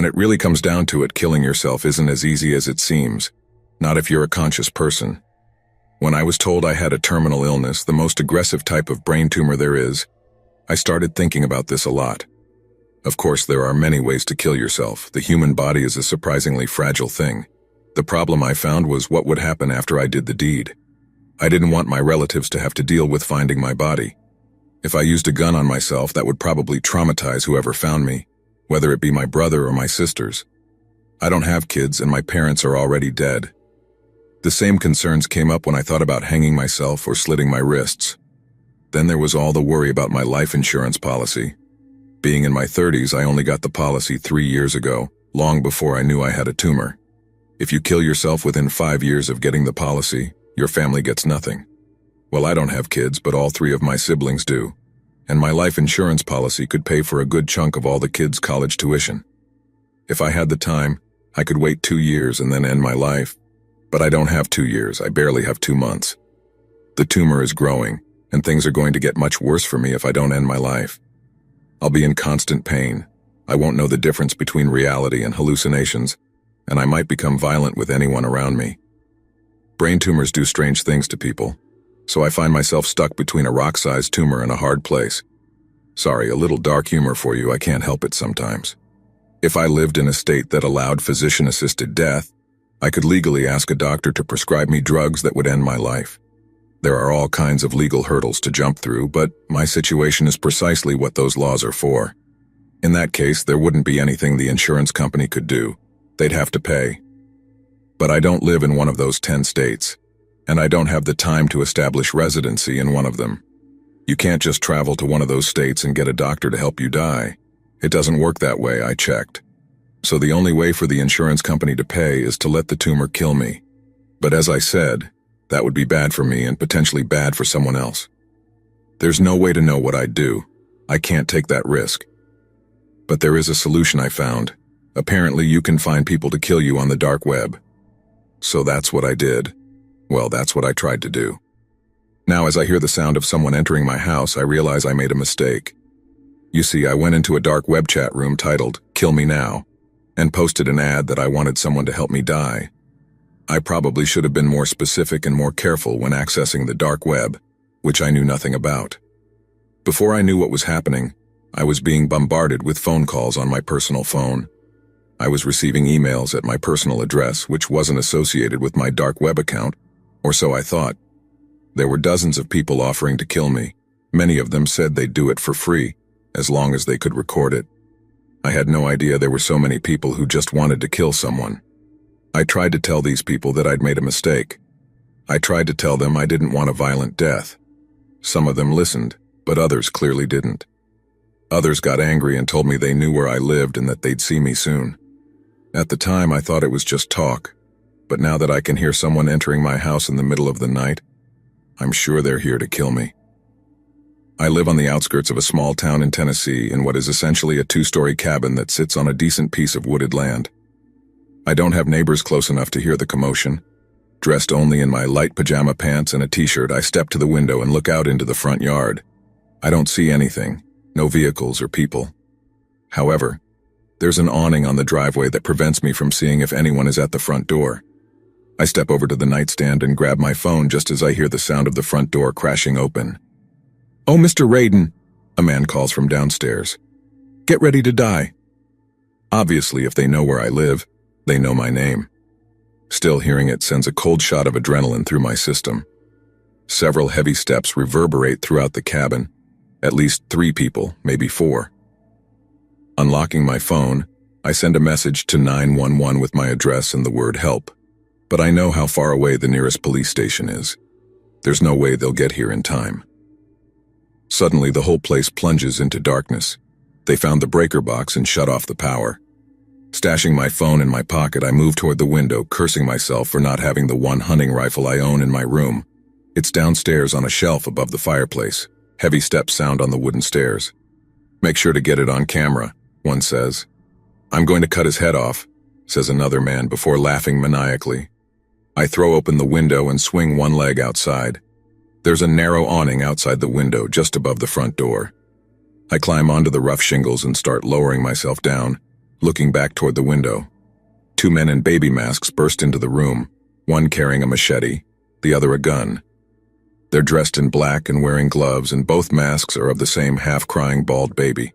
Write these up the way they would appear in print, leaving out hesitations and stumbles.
When it really comes down to it, killing yourself isn't as easy as it seems, not if you're a conscious person. When I was told I had a terminal illness, the most aggressive type of brain tumor there is, I started thinking about this a lot. Of course, there are many ways to kill yourself. The human body is a surprisingly fragile thing. The problem I found was what would happen after I did the deed. I didn't want my relatives to have to deal with finding my body. If I used a gun on myself, that would probably traumatize whoever found me, whether it be my brother or my sisters. I don't have kids and my parents are already dead. The same concerns came up when I thought about hanging myself or slitting my wrists. Then there was all the worry about my life insurance policy. Being in my 30s, I only got the policy 3 years ago, long before I knew I had a tumor. If you kill yourself within 5 years of getting the policy, your family gets nothing. Well, I don't have kids, but all 3 of my siblings do. And my life insurance policy could pay for a good chunk of all the kids' college tuition. If I had the time, I could wait 2 years and then end my life. But I don't have 2 years, I barely have 2 months. The tumor is growing, and things are going to get much worse for me if I don't end my life. I'll be in constant pain. I won't know the difference between reality and hallucinations, and I might become violent with anyone around me. Brain tumors do strange things to people, so I find myself stuck between a rock-sized tumor and a hard place. Sorry, a little dark humor for you, I can't help it sometimes. If I lived in a state that allowed physician-assisted death, I could legally ask a doctor to prescribe me drugs that would end my life. There are all kinds of legal hurdles to jump through, but my situation is precisely what those laws are for. In that case, there wouldn't be anything the insurance company could do. They'd have to pay. But I don't live in one of those 10 states, and I don't have the time to establish residency in one of them. You can't just travel to one of those states and get a doctor to help you die. It doesn't work that way, I checked. So the only way for the insurance company to pay is to let the tumor kill me. But as I said, that would be bad for me and potentially bad for someone else. There's no way to know what I'd do. I can't take that risk. But there is a solution I found. Apparently you can find people to kill you on the dark web. So that's what I did. Well, that's what I tried to do. Now, as I hear the sound of someone entering my house, I realize I made a mistake. You see, I went into a dark web chat room titled, "Kill Me Now," and posted an ad that I wanted someone to help me die. I probably should have been more specific and more careful when accessing the dark web, which I knew nothing about. Before I knew what was happening, I was being bombarded with phone calls on my personal phone. I was receiving emails at my personal address, which wasn't associated with my dark web account, or so I thought. There were dozens of people offering to kill me. Many of them said they'd do it for free, as long as they could record it. I had no idea there were so many people who just wanted to kill someone. I tried to tell these people that I'd made a mistake. I tried to tell them I didn't want a violent death. Some of them listened, but others clearly didn't. Others got angry and told me they knew where I lived and that they'd see me soon. At the time, I thought it was just talk, but now that I can hear someone entering my house in the middle of the night, I'm sure they're here to kill me. I live on the outskirts of a small town in Tennessee in what is essentially a 2-story cabin that sits on a decent piece of wooded land. I don't have neighbors close enough to hear the commotion. Dressed only in my light pajama pants and a t-shirt, I step to the window and look out into the front yard. I don't see anything, no vehicles or people. However, there's an awning on the driveway that prevents me from seeing if anyone is at the front door. I step over to the nightstand and grab my phone just as I hear the sound of the front door crashing open. "Oh, Mr. Radin," a man calls from downstairs. "Get ready to die." Obviously, if they know where I live, they know my name. Still, hearing it sends a cold shot of adrenaline through my system. Several heavy steps reverberate throughout the cabin. At least 3 people, maybe 4. Unlocking my phone, I send a message to 911 with my address and the word help. But I know how far away the nearest police station is. There's no way they'll get here in time. Suddenly, the whole place plunges into darkness. They found the breaker box and shut off the power. Stashing my phone in my pocket, I move toward the window, cursing myself for not having the one hunting rifle I own in my room. It's downstairs on a shelf above the fireplace. Heavy steps sound on the wooden stairs. "Make sure to get it on camera," one says. "I'm going to cut his head off," says another man before laughing maniacally. I throw open the window and swing one leg outside. There's a narrow awning outside the window just above the front door. I climb onto the rough shingles and start lowering myself down, looking back toward the window. Two men in baby masks burst into the room, one carrying a machete, the other a gun. They're dressed in black and wearing gloves, and both masks are of the same half-crying bald baby.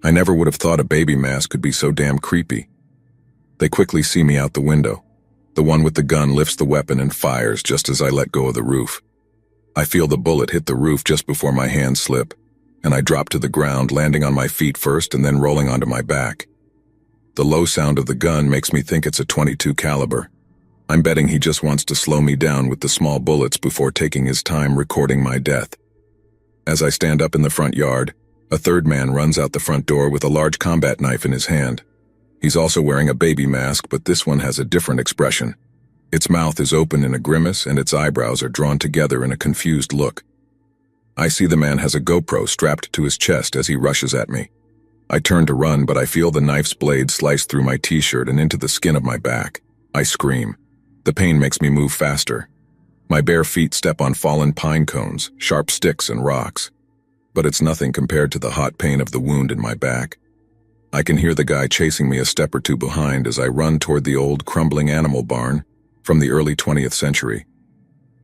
I never would have thought a baby mask could be so damn creepy. They quickly see me out the window. The one with the gun lifts the weapon and fires just as I let go of the roof. I feel the bullet hit the roof just before my hands slip, and I drop to the ground, landing on my feet first and then rolling onto my back. The low sound of the gun makes me think it's a .22 caliber. I'm betting he just wants to slow me down with the small bullets before taking his time recording my death. As I stand up in the front yard, a third man runs out the front door with a large combat knife in his hand. He's also wearing a baby mask, but this one has a different expression. Its mouth is open in a grimace and its eyebrows are drawn together in a confused look. I see the man has a GoPro strapped to his chest as he rushes at me. I turn to run, but I feel the knife's blade slice through my t-shirt and into the skin of my back. I scream. The pain makes me move faster. My bare feet step on fallen pine cones, sharp sticks, and rocks. But it's nothing compared to the hot pain of the wound in my back. I can hear the guy chasing me a step or two behind as I run toward the old, crumbling animal barn from the early 20th century.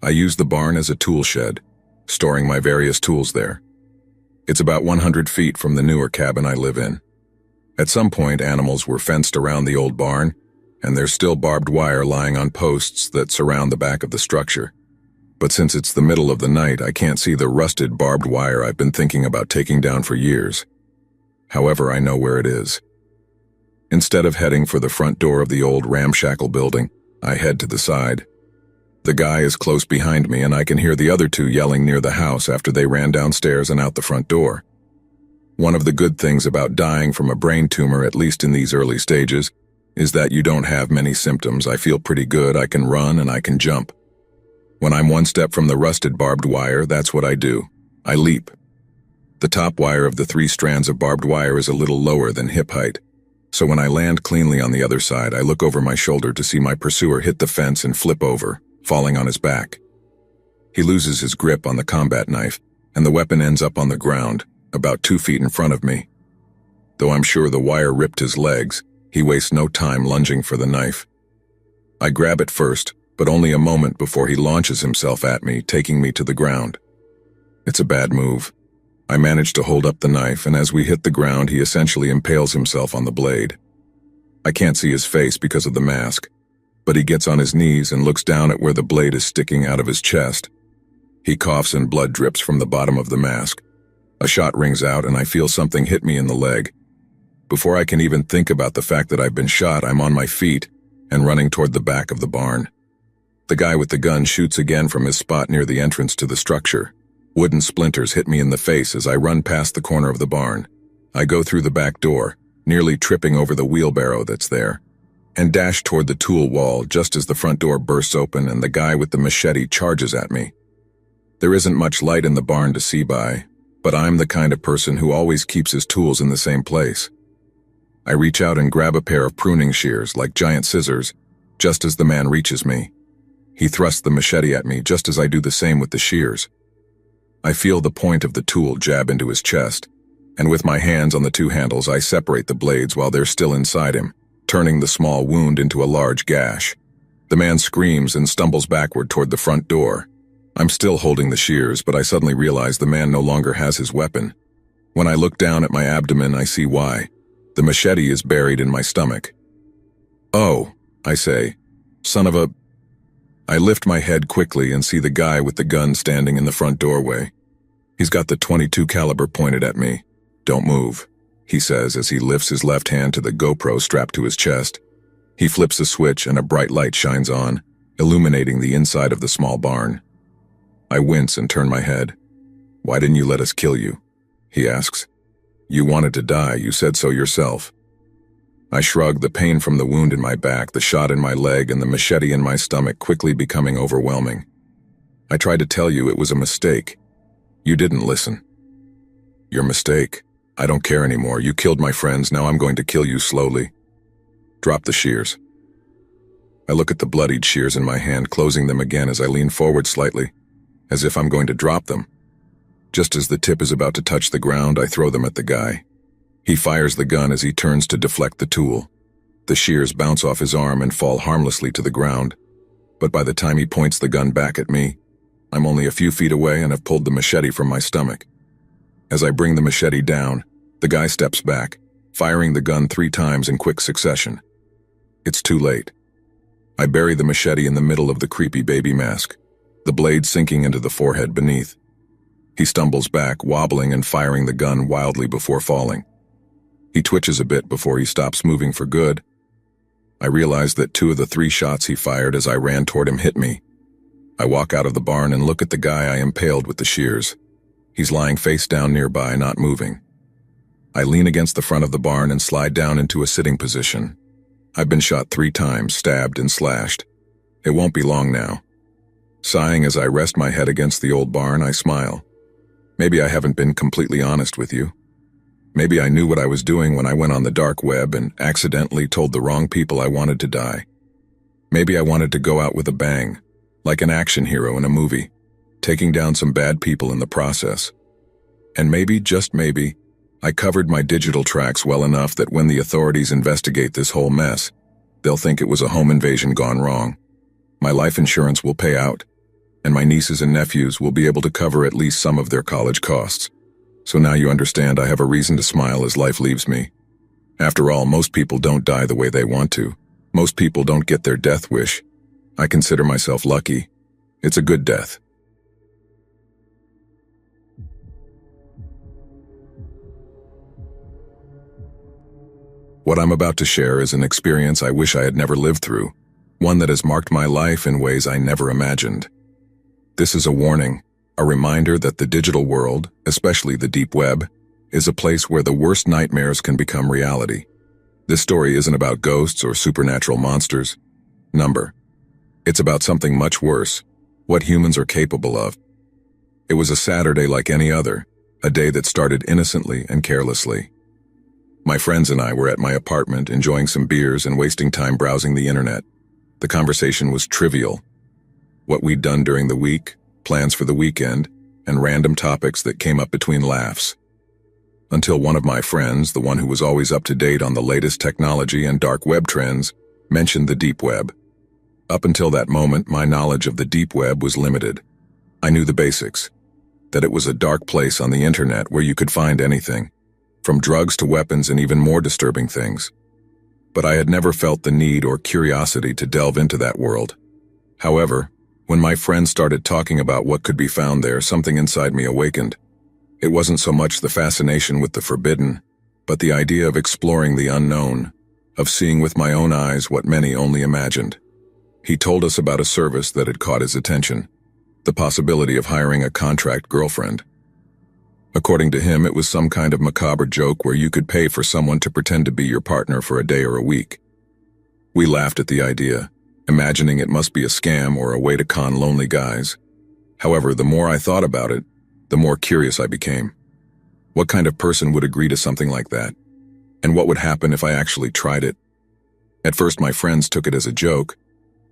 I use the barn as a tool shed, storing my various tools there. It's about 100 feet from the newer cabin I live in. At some point, animals were fenced around the old barn, and there's still barbed wire lying on posts that surround the back of the structure. But since it's the middle of the night, I can't see the rusted barbed wire I've been thinking about taking down for years. However, I know where it is. Instead of heading for the front door of the old ramshackle building, I head to the side. The guy is close behind me, and I can hear the other two yelling near the house after they ran downstairs and out the front door. One of the good things about dying from a brain tumor, at least in these early stages, is that you don't have many symptoms. I feel pretty good. I can run and I can jump. When I'm one step from the rusted barbed wire, that's what I do. I leap. The top wire of the 3 strands of barbed wire is a little lower than hip height, so when I land cleanly on the other side, I look over my shoulder to see my pursuer hit the fence and flip over, falling on his back. He loses his grip on the combat knife, and the weapon ends up on the ground, about 2 feet in front of me. Though I'm sure the wire ripped his legs, he wastes no time lunging for the knife. I grab it first, but only a moment before he launches himself at me, taking me to the ground. It's a bad move. I manage to hold up the knife, and as we hit the ground, he essentially impales himself on the blade. I can't see his face because of the mask, but he gets on his knees and looks down at where the blade is sticking out of his chest. He coughs and blood drips from the bottom of the mask. A shot rings out and I feel something hit me in the leg. Before I can even think about the fact that I've been shot, I'm on my feet and running toward the back of the barn. The guy with the gun shoots again from his spot near the entrance to the structure. Wooden splinters hit me in the face as I run past the corner of the barn. I go through the back door, nearly tripping over the wheelbarrow that's there, and dash toward the tool wall just as the front door bursts open and the guy with the machete charges at me. There isn't much light in the barn to see by, but I'm the kind of person who always keeps his tools in the same place. I reach out and grab a pair of pruning shears, like giant scissors, just as the man reaches me. He thrusts the machete at me just as I do the same with the shears. I feel the point of the tool jab into his chest, and with my hands on the 2 handles, I separate the blades while they're still inside him, turning the small wound into a large gash. The man screams and stumbles backward toward the front door. I'm still holding the shears, but I suddenly realize the man no longer has his weapon. When I look down at my abdomen, I see why. The machete is buried in my stomach. "Oh," I say, "son of a..." I lift my head quickly and see the guy with the gun standing in the front doorway. He's got the .22 caliber pointed at me. "Don't move," he says as he lifts his left hand to the GoPro strapped to his chest. He flips a switch and a bright light shines on, illuminating the inside of the small barn. I wince and turn my head. "Why didn't you let us kill you?" he asks. "You wanted to die, you said so yourself." I shrug, the pain from the wound in my back, the shot in my leg, and the machete in my stomach quickly becoming overwhelming. "I tried to tell you it was a mistake. You didn't listen." "Your mistake. I don't care anymore. You killed my friends, now I'm going to kill you slowly. Drop the shears." I look at the bloodied shears in my hand, closing them again as I lean forward slightly, as if I'm going to drop them. Just as the tip is about to touch the ground, I throw them at the guy. He fires the gun as he turns to deflect the tool. The shears bounce off his arm and fall harmlessly to the ground. But by the time he points the gun back at me, I'm only a few feet away and have pulled the machete from my stomach. As I bring the machete down, the guy steps back, firing the gun 3 times in quick succession. It's too late. I bury the machete in the middle of the creepy baby mask, the blade sinking into the forehead beneath. He stumbles back, wobbling and firing the gun wildly before falling. He twitches a bit before he stops moving for good. I realize that 2 of the 3 shots he fired as I ran toward him hit me. I walk out of the barn and look at the guy I impaled with the shears. He's lying face down nearby, not moving. I lean against the front of the barn and slide down into a sitting position. I've been shot 3 times, stabbed and slashed. It won't be long now. Sighing as I rest my head against the old barn, I smile. Maybe I haven't been completely honest with you. Maybe I knew what I was doing when I went on the dark web and accidentally told the wrong people I wanted to die. Maybe I wanted to go out with a bang, like an action hero in a movie, taking down some bad people in the process. And maybe, just maybe, I covered my digital tracks well enough that when the authorities investigate this whole mess, they'll think it was a home invasion gone wrong. My life insurance will pay out, and my nieces and nephews will be able to cover at least some of their college costs. So now you understand I have a reason to smile as life leaves me. After all, most people don't die the way they want to. Most people don't get their death wish. I consider myself lucky. It's a good death. What I'm about to share is an experience I wish I had never lived through, one that has marked my life in ways I never imagined. This is a warning, a reminder that the digital world, especially the deep web, is a place where the worst nightmares can become reality. This story isn't about ghosts or supernatural monsters. It's about something much worse, what humans are capable of. It was a Saturday like any other, a day that started innocently and carelessly. My friends and I were at my apartment enjoying some beers and wasting time browsing the internet. The conversation was trivial. What we'd done during the week, plans for the weekend, and random topics that came up between laughs. Until one of my friends, the one who was always up to date on the latest technology and dark web trends, mentioned the deep web. Up until that moment, my knowledge of the deep web was limited. I knew the basics, that it was a dark place on the internet where you could find anything, from drugs to weapons and even more disturbing things. But I had never felt the need or curiosity to delve into that world. However, when my friends started talking about what could be found there, something inside me awakened. It wasn't so much the fascination with the forbidden, but the idea of exploring the unknown, of seeing with my own eyes what many only imagined. He told us about a service that had caught his attention, the possibility of hiring a contract girlfriend. According to him, it was some kind of macabre joke where you could pay for someone to pretend to be your partner for a day or a week. We laughed at the idea, imagining it must be a scam or a way to con lonely guys. However, the more I thought about it, the more curious I became. What kind of person would agree to something like that? And what would happen if I actually tried it? At first, my friends took it as a joke,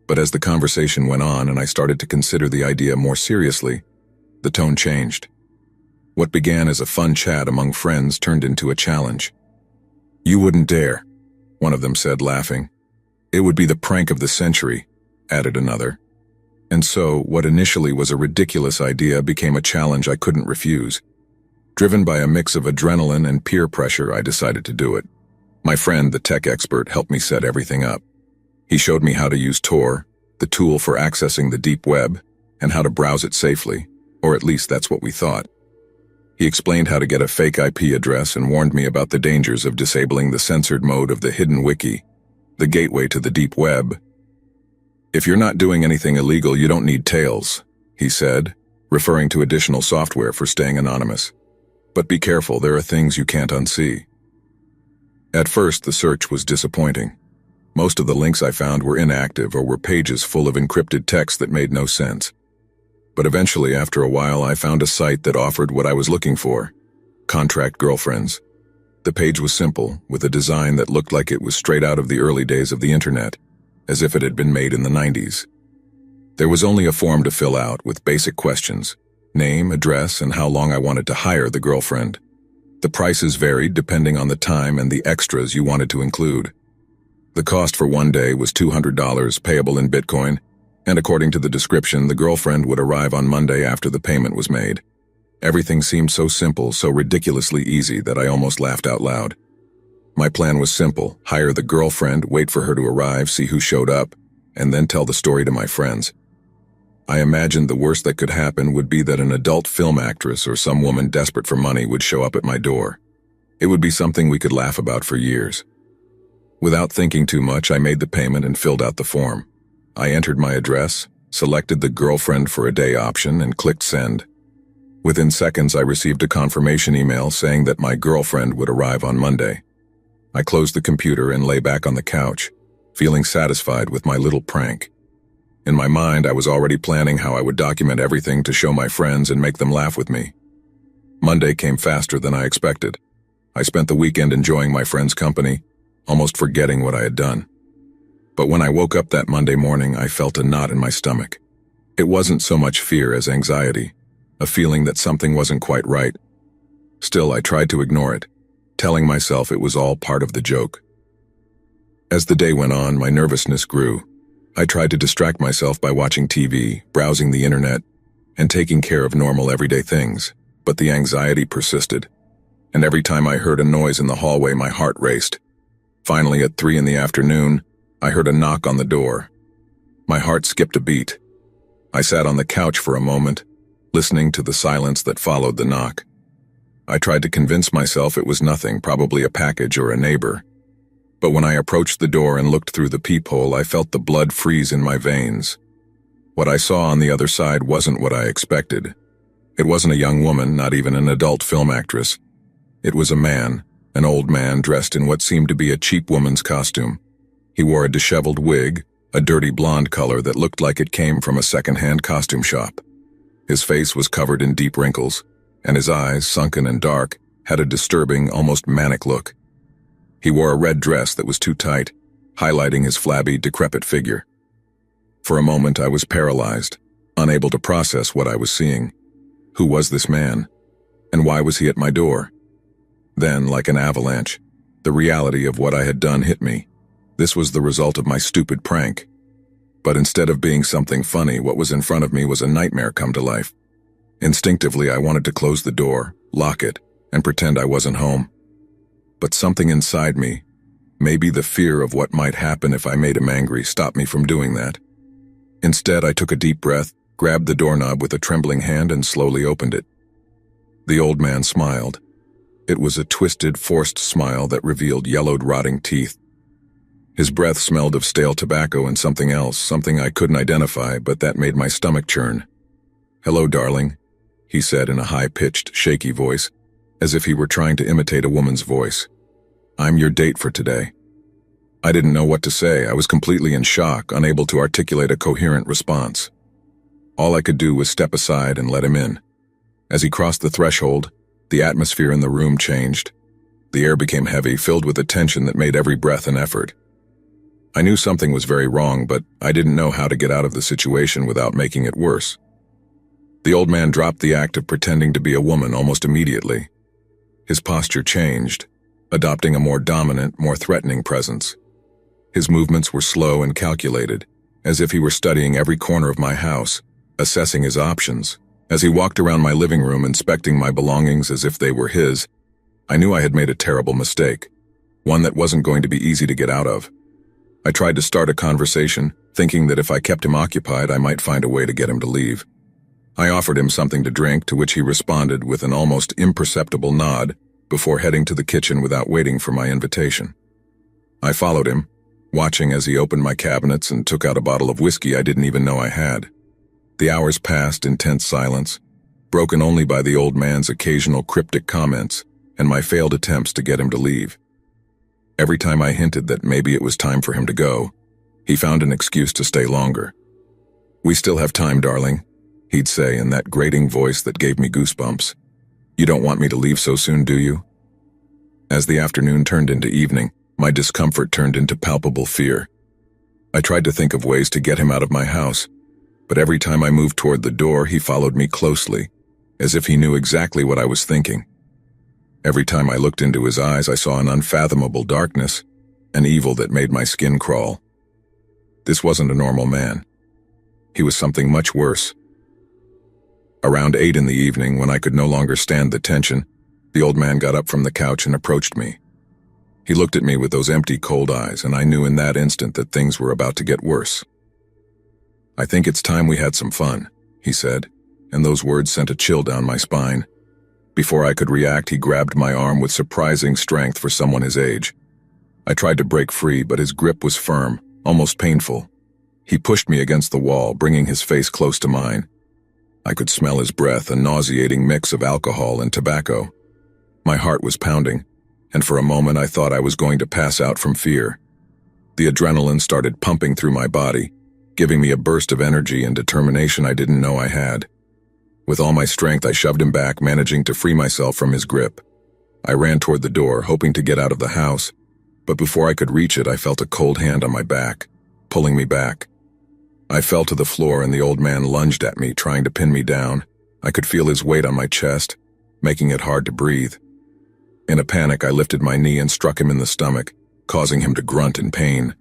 but as the conversation went on and I started to consider the idea more seriously, the tone changed. What began as a fun chat among friends turned into a challenge. "You wouldn't dare," one of them said, laughing. "It would be the prank of the century," added another. And so, what initially was a ridiculous idea became a challenge I couldn't refuse. Driven by a mix of adrenaline and peer pressure, I decided to do it. My friend, the tech expert, helped me set everything up. He showed me how to use Tor, the tool for accessing the deep web, and how to browse it safely, or at least that's what we thought. He explained how to get a fake IP address and warned me about the dangers of disabling the censored mode of the hidden wiki, the gateway to the deep web. "If you're not doing anything illegal, you don't need Tails," he said, referring to additional software for staying anonymous. "But be careful, there are things you can't unsee." At first, the search was disappointing. Most of the links I found were inactive or were pages full of encrypted text that made no sense. But eventually, after a while, I found a site that offered what I was looking for: contract girlfriends. The page was simple, with a design that looked like it was straight out of the early days of the internet, as if it had been made in the 90s. There was only a form to fill out with basic questions: name, address, and how long I wanted to hire the girlfriend. The prices varied depending on the time and the extras you wanted to include. The cost for one day was $200 payable in Bitcoin, and according to the description, the girlfriend would arrive on Monday after the payment was made. Everything seemed so simple, so ridiculously easy that I almost laughed out loud. My plan was simple: hire the girlfriend, wait for her to arrive, see who showed up, and then tell the story to my friends. I imagined the worst that could happen would be that an adult film actress or some woman desperate for money would show up at my door. It would be something we could laugh about for years. Without thinking too much, I made the payment and filled out the form. I entered my address, selected the girlfriend for a day option, and clicked send. Within seconds, I received a confirmation email saying that my girlfriend would arrive on Monday. I closed the computer and lay back on the couch, feeling satisfied with my little prank. In my mind, I was already planning how I would document everything to show my friends and make them laugh with me. Monday came faster than I expected. I spent the weekend enjoying my friends' company, almost forgetting what I had done. But when I woke up that Monday morning, I felt a knot in my stomach. It wasn't so much fear as anxiety, a feeling that something wasn't quite right. Still, I tried to ignore it, telling myself it was all part of the joke. As the day went on, my nervousness grew. I tried to distract myself by watching TV, browsing the internet, and taking care of normal everyday things, but the anxiety persisted. And every time I heard a noise in the hallway, my heart raced. Finally, at 3 in the afternoon, I heard a knock on the door. My heart skipped a beat. I sat on the couch for a moment, listening to the silence that followed the knock. I tried to convince myself it was nothing, probably a package or a neighbor. But when I approached the door and looked through the peephole, I felt the blood freeze in my veins. What I saw on the other side wasn't what I expected. It wasn't a young woman, not even an adult film actress. It was a man, an old man dressed in what seemed to be a cheap woman's costume. He wore a disheveled wig, a dirty blonde color that looked like it came from a second-hand costume shop. His face was covered in deep wrinkles, and his eyes, sunken and dark, had a disturbing, almost manic look. He wore a red dress that was too tight, highlighting his flabby, decrepit figure. For a moment, I was paralyzed, unable to process what I was seeing. Who was this man? And why was he at my door? Then, like an avalanche, the reality of what I had done hit me. This was the result of my stupid prank. But instead of being something funny, what was in front of me was a nightmare come to life. Instinctively, I wanted to close the door, lock it, and pretend I wasn't home. But something inside me, maybe the fear of what might happen if I made him angry, stopped me from doing that. Instead, I took a deep breath, grabbed the doorknob with a trembling hand, and slowly opened it. The old man smiled. It was a twisted, forced smile that revealed yellowed, rotting teeth. His breath smelled of stale tobacco and something else, something I couldn't identify, but that made my stomach churn. "Hello, darling," he said in a high-pitched, shaky voice, as if he were trying to imitate a woman's voice. "I'm your date for today." I didn't know what to say. I was completely in shock, unable to articulate a coherent response. All I could do was step aside and let him in. As he crossed the threshold, the atmosphere in the room changed. The air became heavy, filled with a tension that made every breath an effort. I knew something was very wrong, but I didn't know how to get out of the situation without making it worse. The old man dropped the act of pretending to be a woman almost immediately. His posture changed, adopting a more dominant, more threatening presence. His movements were slow and calculated, as if he were studying every corner of my house, assessing his options. As he walked around my living room, inspecting my belongings as if they were his, I knew I had made a terrible mistake, one that wasn't going to be easy to get out of. I tried to start a conversation, thinking that if I kept him occupied, I might find a way to get him to leave. I offered him something to drink, to which he responded with an almost imperceptible nod before heading to the kitchen without waiting for my invitation. I followed him, watching as he opened my cabinets and took out a bottle of whiskey I didn't even know I had. The hours passed in tense silence, broken only by the old man's occasional cryptic comments and my failed attempts to get him to leave. Every time I hinted that maybe it was time for him to go, he found an excuse to stay longer. "We still have time, darling," he'd say in that grating voice that gave me goosebumps. "You don't want me to leave so soon, do you?" As the afternoon turned into evening, my discomfort turned into palpable fear. I tried to think of ways to get him out of my house, but every time I moved toward the door, he followed me closely, as if he knew exactly what I was thinking. Every time I looked into his eyes, I saw an unfathomable darkness, an evil that made my skin crawl. This wasn't a normal man. He was something much worse. Around 8 in the evening, when I could no longer stand the tension, the old man got up from the couch and approached me. He looked at me with those empty, cold eyes, and I knew in that instant that things were about to get worse. "I think it's time we had some fun," he said, and those words sent a chill down my spine. Before I could react, he grabbed my arm with surprising strength for someone his age. I tried to break free, but his grip was firm, almost painful. He pushed me against the wall, bringing his face close to mine. I could smell his breath, a nauseating mix of alcohol and tobacco. My heart was pounding, and for a moment I thought I was going to pass out from fear. The adrenaline started pumping through my body, giving me a burst of energy and determination I didn't know I had. With all my strength, I shoved him back, managing to free myself from his grip. I ran toward the door, hoping to get out of the house, but before I could reach it, I felt a cold hand on my back, pulling me back. I fell to the floor and the old man lunged at me, trying to pin me down. I could feel his weight on my chest, making it hard to breathe. In a panic, I lifted my knee and struck him in the stomach, causing him to grunt in pain.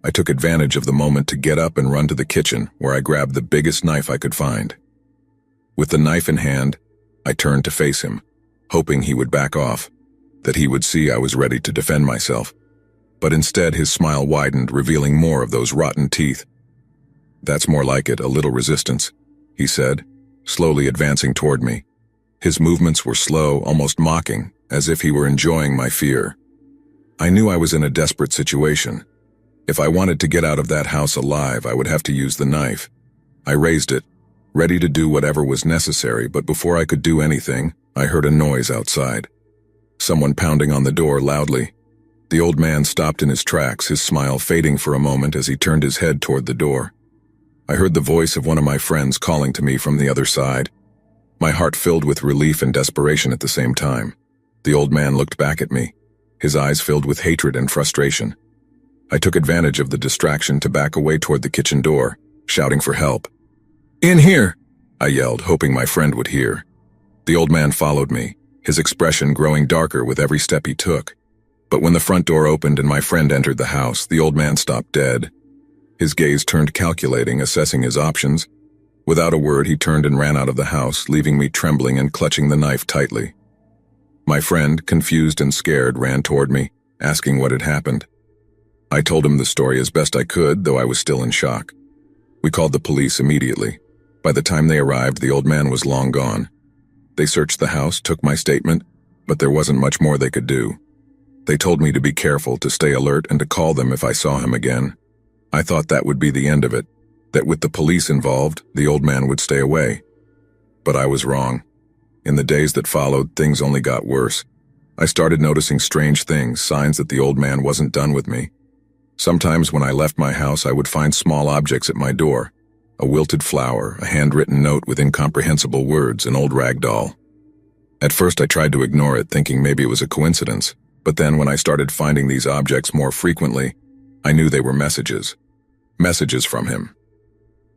I took advantage of the moment to get up and run to the kitchen, where I grabbed the biggest knife I could find. With the knife in hand, I turned to face him, hoping he would back off, that he would see I was ready to defend myself. But instead, his smile widened, revealing more of those rotten teeth. "That's more like it, a little resistance," he said, slowly advancing toward me. His movements were slow, almost mocking, as if he were enjoying my fear. I knew I was in a desperate situation. If I wanted to get out of that house alive, I would have to use the knife. I raised it, ready to do whatever was necessary, but before I could do anything, I heard a noise outside. Someone pounding on the door loudly. The old man stopped in his tracks, his smile fading for a moment as he turned his head toward the door. I heard the voice of one of my friends calling to me from the other side. My heart filled with relief and desperation at the same time. The old man looked back at me, his eyes filled with hatred and frustration. I took advantage of the distraction to back away toward the kitchen door, shouting for help. "In here!" I yelled, hoping my friend would hear. The old man followed me, his expression growing darker with every step he took. But when the front door opened and my friend entered the house, the old man stopped dead. His gaze turned calculating, assessing his options. Without a word, he turned and ran out of the house, leaving me trembling and clutching the knife tightly. My friend, confused and scared, ran toward me, asking what had happened. I told him the story as best I could, though I was still in shock. We called the police immediately. By the time they arrived, the old man was long gone. They searched the house, took my statement, but there wasn't much more they could do. They told me to be careful, to stay alert, and to call them if I saw him again. I thought that would be the end of it, that with the police involved, the old man would stay away. But I was wrong. In the days that followed, things only got worse. I started noticing strange things, signs that the old man wasn't done with me. Sometimes when I left my house, I would find small objects at my door. A wilted flower, a handwritten note with incomprehensible words, an old rag doll. At first I tried to ignore it, thinking maybe it was a coincidence, but then when I started finding these objects more frequently, I knew they were messages. Messages from him.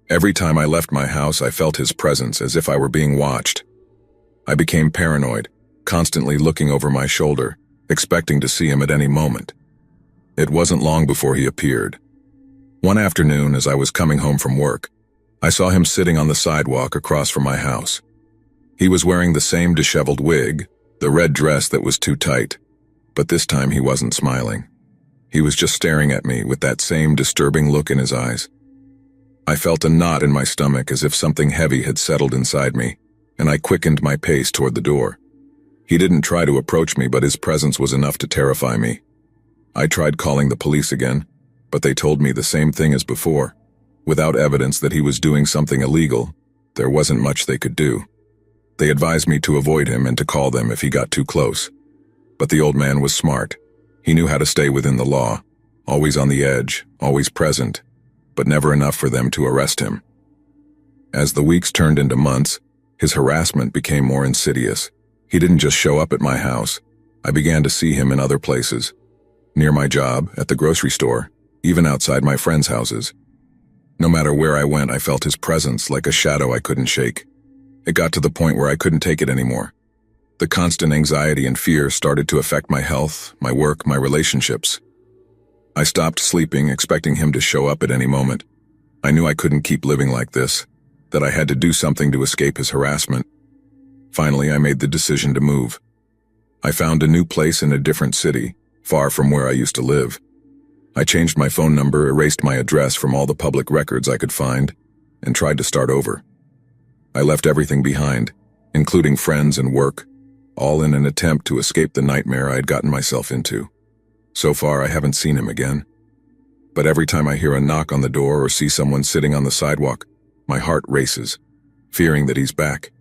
Every time I left my house, I felt his presence, as if I were being watched. I became paranoid, constantly looking over my shoulder, expecting to see him at any moment. It wasn't long before he appeared. One afternoon, as I was coming home from work, I saw him sitting on the sidewalk across from my house. He was wearing the same disheveled wig, the red dress that was too tight, but this time he wasn't smiling. He was just staring at me with that same disturbing look in his eyes. I felt a knot in my stomach, as if something heavy had settled inside me, and I quickened my pace toward the door. He didn't try to approach me, but his presence was enough to terrify me. I tried calling the police again, but they told me the same thing as before. Without evidence that he was doing something illegal, there wasn't much they could do. They advised me to avoid him and to call them if he got too close. But the old man was smart. He knew how to stay within the law, always on the edge, always present, but never enough for them to arrest him. As the weeks turned into months, his harassment became more insidious. He didn't just show up at my house. I began to see him in other places. Near my job, at the grocery store, even outside my friends' houses. No matter where I went, I felt his presence like a shadow I couldn't shake. It got to the point where I couldn't take it anymore. The constant anxiety and fear started to affect my health, my work, my relationships. I stopped sleeping, expecting him to show up at any moment. I knew I couldn't keep living like this, that I had to do something to escape his harassment. Finally, I made the decision to move. I found a new place in a different city, far from where I used to live. I changed my phone number, erased my address from all the public records I could find, and tried to start over. I left everything behind, including friends and work, all in an attempt to escape the nightmare I had gotten myself into. So far, I haven't seen him again. But every time I hear a knock on the door or see someone sitting on the sidewalk, my heart races, fearing that he's back.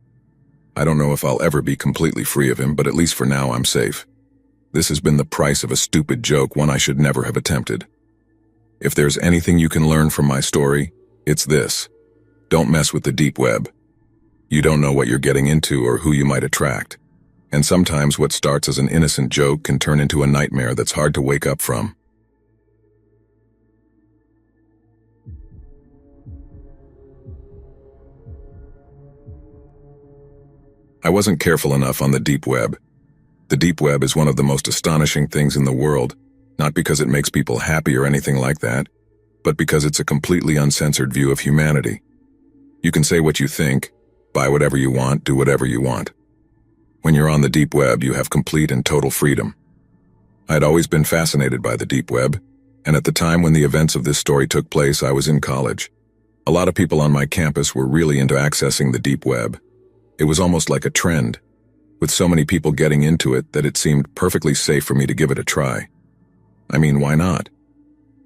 I don't know if I'll ever be completely free of him, but at least for now I'm safe. This has been the price of a stupid joke, one I should never have attempted. If there's anything you can learn from my story, it's this. Don't mess with the deep web. You don't know what you're getting into or who you might attract. And sometimes what starts as an innocent joke can turn into a nightmare that's hard to wake up from. I wasn't careful enough on the deep web. The deep web is one of the most astonishing things in the world, not because it makes people happy or anything like that, but because it's a completely uncensored view of humanity. You can say what you think, buy whatever you want, do whatever you want. When you're on the deep web, you have complete and total freedom. I'd always been fascinated by the deep web, and at the time when the events of this story took place, I was in college. A lot of people on my campus were really into accessing the deep web. It was almost like a trend, with so many people getting into it that it seemed perfectly safe for me to give it a try. I mean, why not?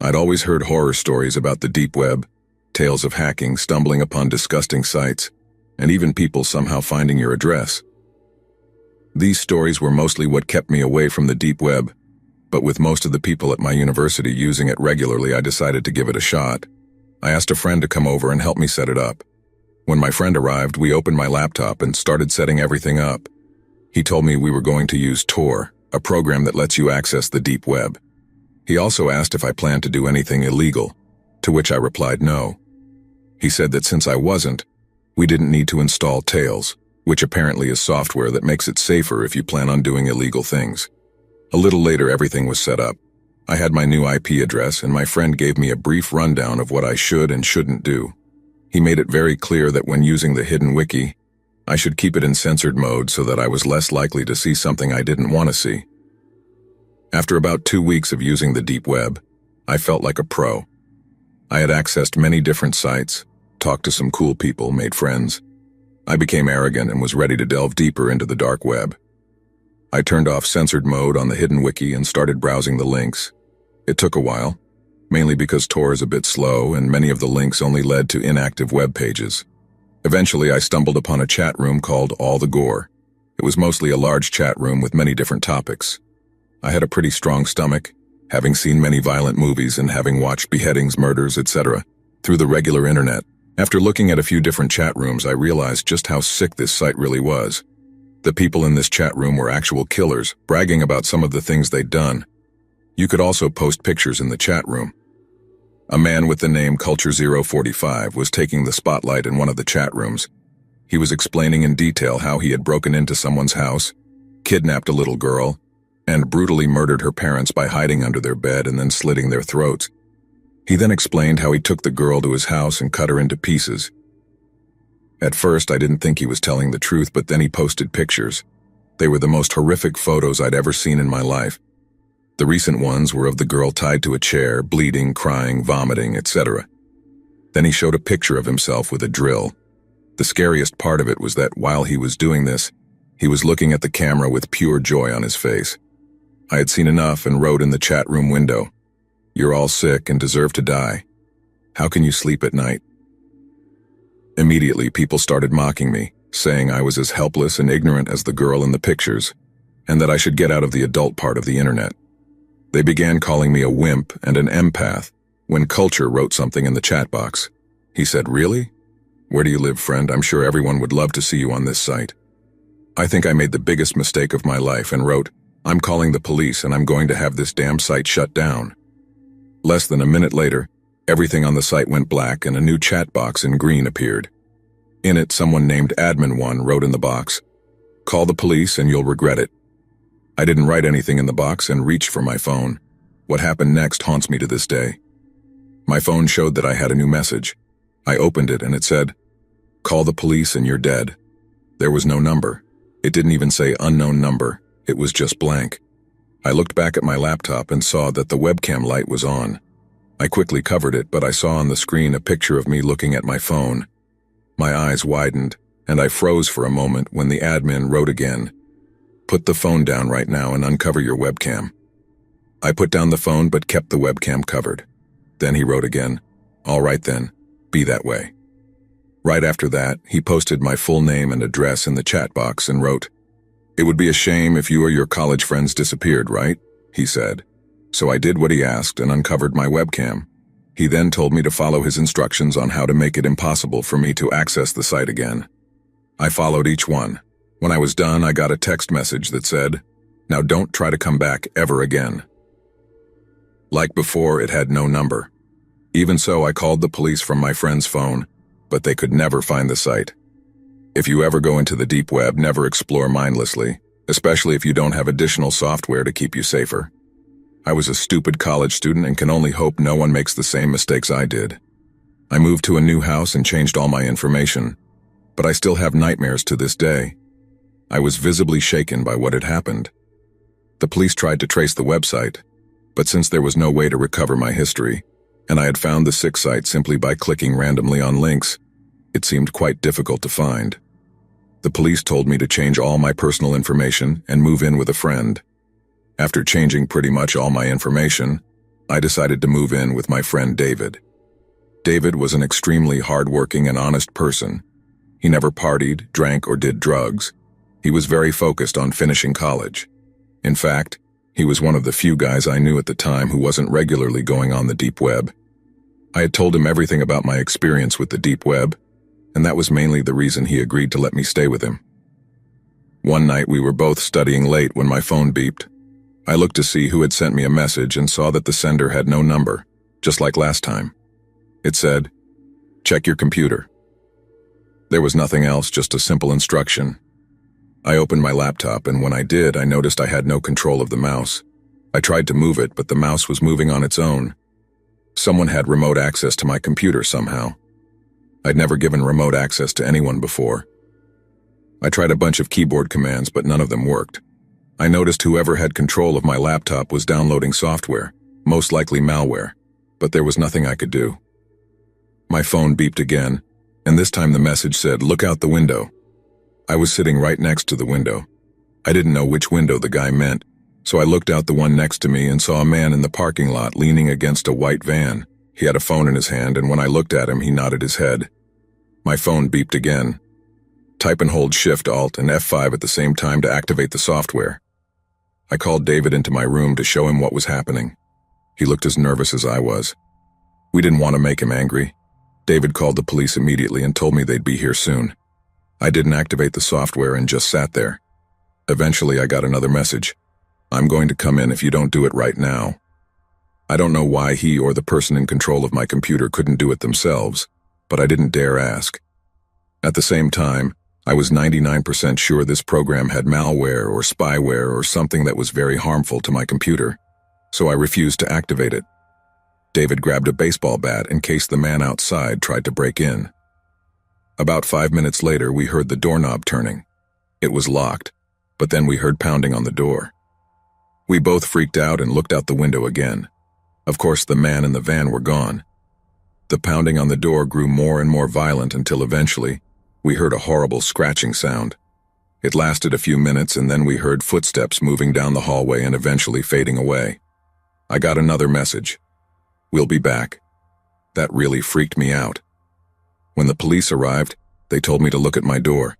I'd always heard horror stories about the deep web, tales of hacking, stumbling upon disgusting sites, and even people somehow finding your address. These stories were mostly what kept me away from the deep web, but with most of the people at my university using it regularly, I decided to give it a shot. I asked a friend to come over and help me set it up. When my friend arrived, we opened my laptop and started setting everything up. He told me we were going to use Tor, a program that lets you access the deep web. He also asked if I planned to do anything illegal, to which I replied no. He said that since I wasn't, we didn't need to install Tails, which apparently is software that makes it safer if you plan on doing illegal things. A little later, everything was set up. I had my new IP address, and my friend gave me a brief rundown of what I should and shouldn't do. He made it very clear that when using the hidden wiki, I should keep it in censored mode so that I was less likely to see something I didn't want to see. After about 2 weeks of using the deep web, I felt like a pro. I had accessed many different sites, talked to some cool people, made friends. I became arrogant and was ready to delve deeper into the dark web. I turned off censored mode on the hidden wiki and started browsing the links. It took a while, mainly because Tor is a bit slow and many of the links only led to inactive web pages. Eventually, I stumbled upon a chat room called All the Gore. It was mostly a large chat room with many different topics. I had a pretty strong stomach, having seen many violent movies and having watched beheadings, murders, etc. through the regular internet. After looking at a few different chat rooms, I realized just how sick this site really was. The people in this chat room were actual killers, bragging about some of the things they'd done. You could also post pictures in the chat room. A man with the name Culture045 was taking the spotlight in one of the chat rooms. He was explaining in detail how he had broken into someone's house, kidnapped a little girl, and brutally murdered her parents by hiding under their bed and then slitting their throats. He then explained how he took the girl to his house and cut her into pieces. At first, I didn't think he was telling the truth, but then he posted pictures. They were the most horrific photos I'd ever seen in my life. The recent ones were of the girl tied to a chair, bleeding, crying, vomiting, etc. Then he showed a picture of himself with a drill. The scariest part of it was that while he was doing this, he was looking at the camera with pure joy on his face. I had seen enough and wrote in the chat room window, "You're all sick and deserve to die. How can you sleep at night?" Immediately, people started mocking me, saying I was as helpless and ignorant as the girl in the pictures, and that I should get out of the adult part of the internet. They began calling me a wimp and an empath when Culture wrote something in the chat box. He said, "Really? Where do you live, friend? I'm sure everyone would love to see you on this site." I think I made the biggest mistake of my life and wrote, "I'm calling the police and I'm going to have this damn site shut down." Less than a minute later, everything on the site went black and a new chat box in green appeared. In it, someone named Admin1 wrote in the box, Call the police and you'll regret it. I didn't write anything in the box and reached for my phone. What happened next haunts me to this day. My phone showed that I had a new message. I opened it and it said, "Call the police and you're dead." There was no number. It didn't even say unknown number. It was just blank. I looked back at my laptop and saw that the webcam light was on. I quickly covered it, but I saw on the screen a picture of me looking at my phone. My eyes widened, and I froze for a moment when the admin wrote again, "Put the phone down right now and uncover your webcam." I put down the phone but kept the webcam covered. Then he wrote again, "All right then, be that way." Right after that, he posted my full name and address in the chat box and wrote, "It would be a shame if you or your college friends disappeared, right?" he said. So I did what he asked and uncovered my webcam. He then told me to follow his instructions on how to make it impossible for me to access the site again. I followed each one. When I was done, I got a text message that said, "Now don't try to come back ever again." Like before, it had no number. Even so, I called the police from my friend's phone, but they could never find the site. If you ever go into the deep web, never explore mindlessly, especially if you don't have additional software to keep you safer. I was a stupid college student and can only hope no one makes the same mistakes I did. I moved to a new house and changed all my information, but I still have nightmares to this day. I was visibly shaken by what had happened. The police tried to trace the website, but since there was no way to recover my history, and I had found the sick site simply by clicking randomly on links, it seemed quite difficult to find. The police told me to change all my personal information and move in with a friend. After changing pretty much all my information, I decided to move in with my friend David. David was an extremely hardworking and honest person. He never partied, drank, or did drugs. He was very focused on finishing college. In fact, he was one of the few guys I knew at the time who wasn't regularly going on the deep web. I had told him everything about my experience with the deep web, and that was mainly the reason he agreed to let me stay with him. One night we were both studying late when my phone beeped. I looked to see who had sent me a message and saw that the sender had no number, just like last time. It said, "Check your computer." There was nothing else, just a simple instruction. I opened my laptop, and when I did, I noticed I had no control of the mouse. I tried to move it, but the mouse was moving on its own. Someone had remote access to my computer somehow. I'd never given remote access to anyone before. I tried a bunch of keyboard commands, but none of them worked. I noticed whoever had control of my laptop was downloading software, most likely malware, but there was nothing I could do. My phone beeped again, and this time the message said, "Look out the window." I was sitting right next to the window. I didn't know which window the guy meant, so I looked out the one next to me and saw a man in the parking lot leaning against a white van. He had a phone in his hand, and when I looked at him, he nodded his head. My phone beeped again. Type and hold Shift, Alt, and F5 at the same time to activate the software. I called David into my room to show him what was happening. He looked as nervous as I was. We didn't want to make him angry. David called the police immediately and told me they'd be here soon. I didn't activate the software and just sat there. Eventually, I got another message. "I'm going to come in if you don't do it right now." I don't know why he or the person in control of my computer couldn't do it themselves, but I didn't dare ask. At the same time, I was 99% sure this program had malware or spyware or something that was very harmful to my computer, so I refused to activate it. David grabbed a baseball bat in case the man outside tried to break in. About 5 minutes later, we heard the doorknob turning. It was locked, but then we heard pounding on the door. We both freaked out and looked out the window again. Of course, the man and the van were gone. The pounding on the door grew more and more violent until eventually, we heard a horrible scratching sound. It lasted a few minutes, and then we heard footsteps moving down the hallway and eventually fading away. I got another message. "We'll be back." That really freaked me out. When the police arrived, they told me to look at my door.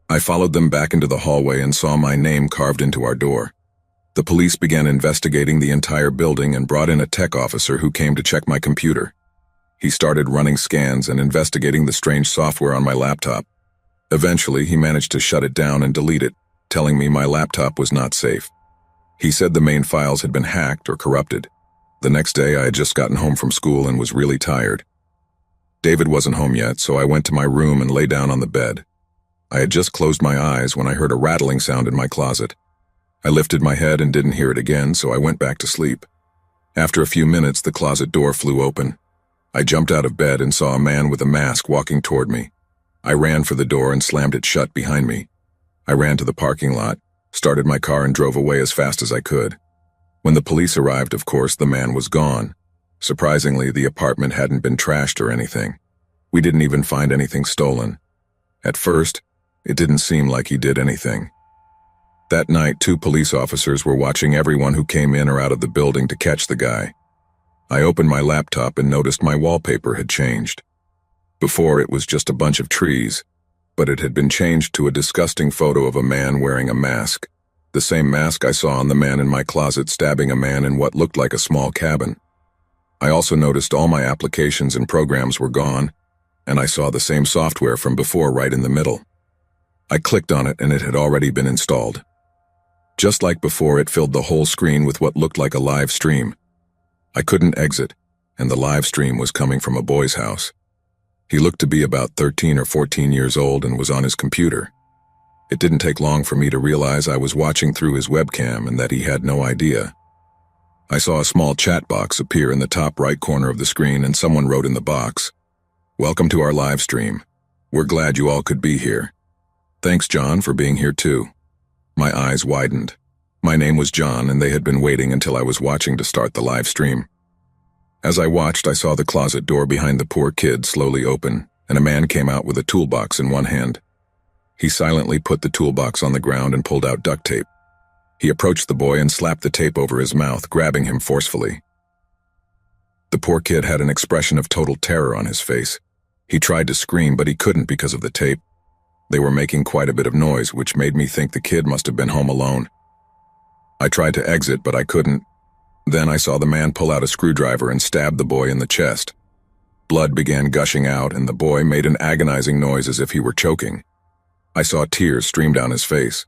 I followed them back into the hallway and saw my name carved into our door. The police began investigating the entire building and brought in a tech officer who came to check my computer. He started running scans and investigating the strange software on my laptop. Eventually, he managed to shut it down and delete it, telling me my laptop was not safe. He said the main files had been hacked or corrupted. The next day, I had just gotten home from school and was really tired. David wasn't home yet, so I went to my room and lay down on the bed. I had just closed my eyes when I heard a rattling sound in my closet. I lifted my head and didn't hear it again, so I went back to sleep. After a few minutes, the closet door flew open. I jumped out of bed and saw a man with a mask walking toward me. I ran for the door and slammed it shut behind me. I ran to the parking lot, started my car and drove away as fast as I could. When the police arrived, of course, the man was gone. Surprisingly, the apartment hadn't been trashed or anything. We didn't even find anything stolen. At first, it didn't seem like he did anything. That night, 2 police officers were watching everyone who came in or out of the building to catch the guy. I opened my laptop and noticed my wallpaper had changed. Before, it was just a bunch of trees, but it had been changed to a disgusting photo of a man wearing a mask. The same mask I saw on the man in my closet stabbing a man in what looked like a small cabin. I also noticed all my applications and programs were gone, and I saw the same software from before right in the middle. I clicked on it and it had already been installed. Just like before, it filled the whole screen with what looked like a live stream. I couldn't exit, and the live stream was coming from a boy's house. He looked to be about 13 or 14 years old and was on his computer. It didn't take long for me to realize I was watching through his webcam and that he had no idea. I saw a small chat box appear in the top right corner of the screen, and someone wrote in the box, "Welcome to our live stream. We're glad you all could be here. Thanks, John, for being here too." My eyes widened. My name was John, and they had been waiting until I was watching to start the live stream. As I watched, I saw the closet door behind the poor kid slowly open, and a man came out with a toolbox in one hand. He silently put the toolbox on the ground and pulled out duct tape. He approached the boy and slapped the tape over his mouth, grabbing him forcefully. The poor kid had an expression of total terror on his face. He tried to scream, but he couldn't because of the tape. They were making quite a bit of noise, which made me think the kid must have been home alone. I tried to exit, but I couldn't. Then I saw the man pull out a screwdriver and stab the boy in the chest. Blood began gushing out, and the boy made an agonizing noise as if he were choking. I saw tears stream down his face,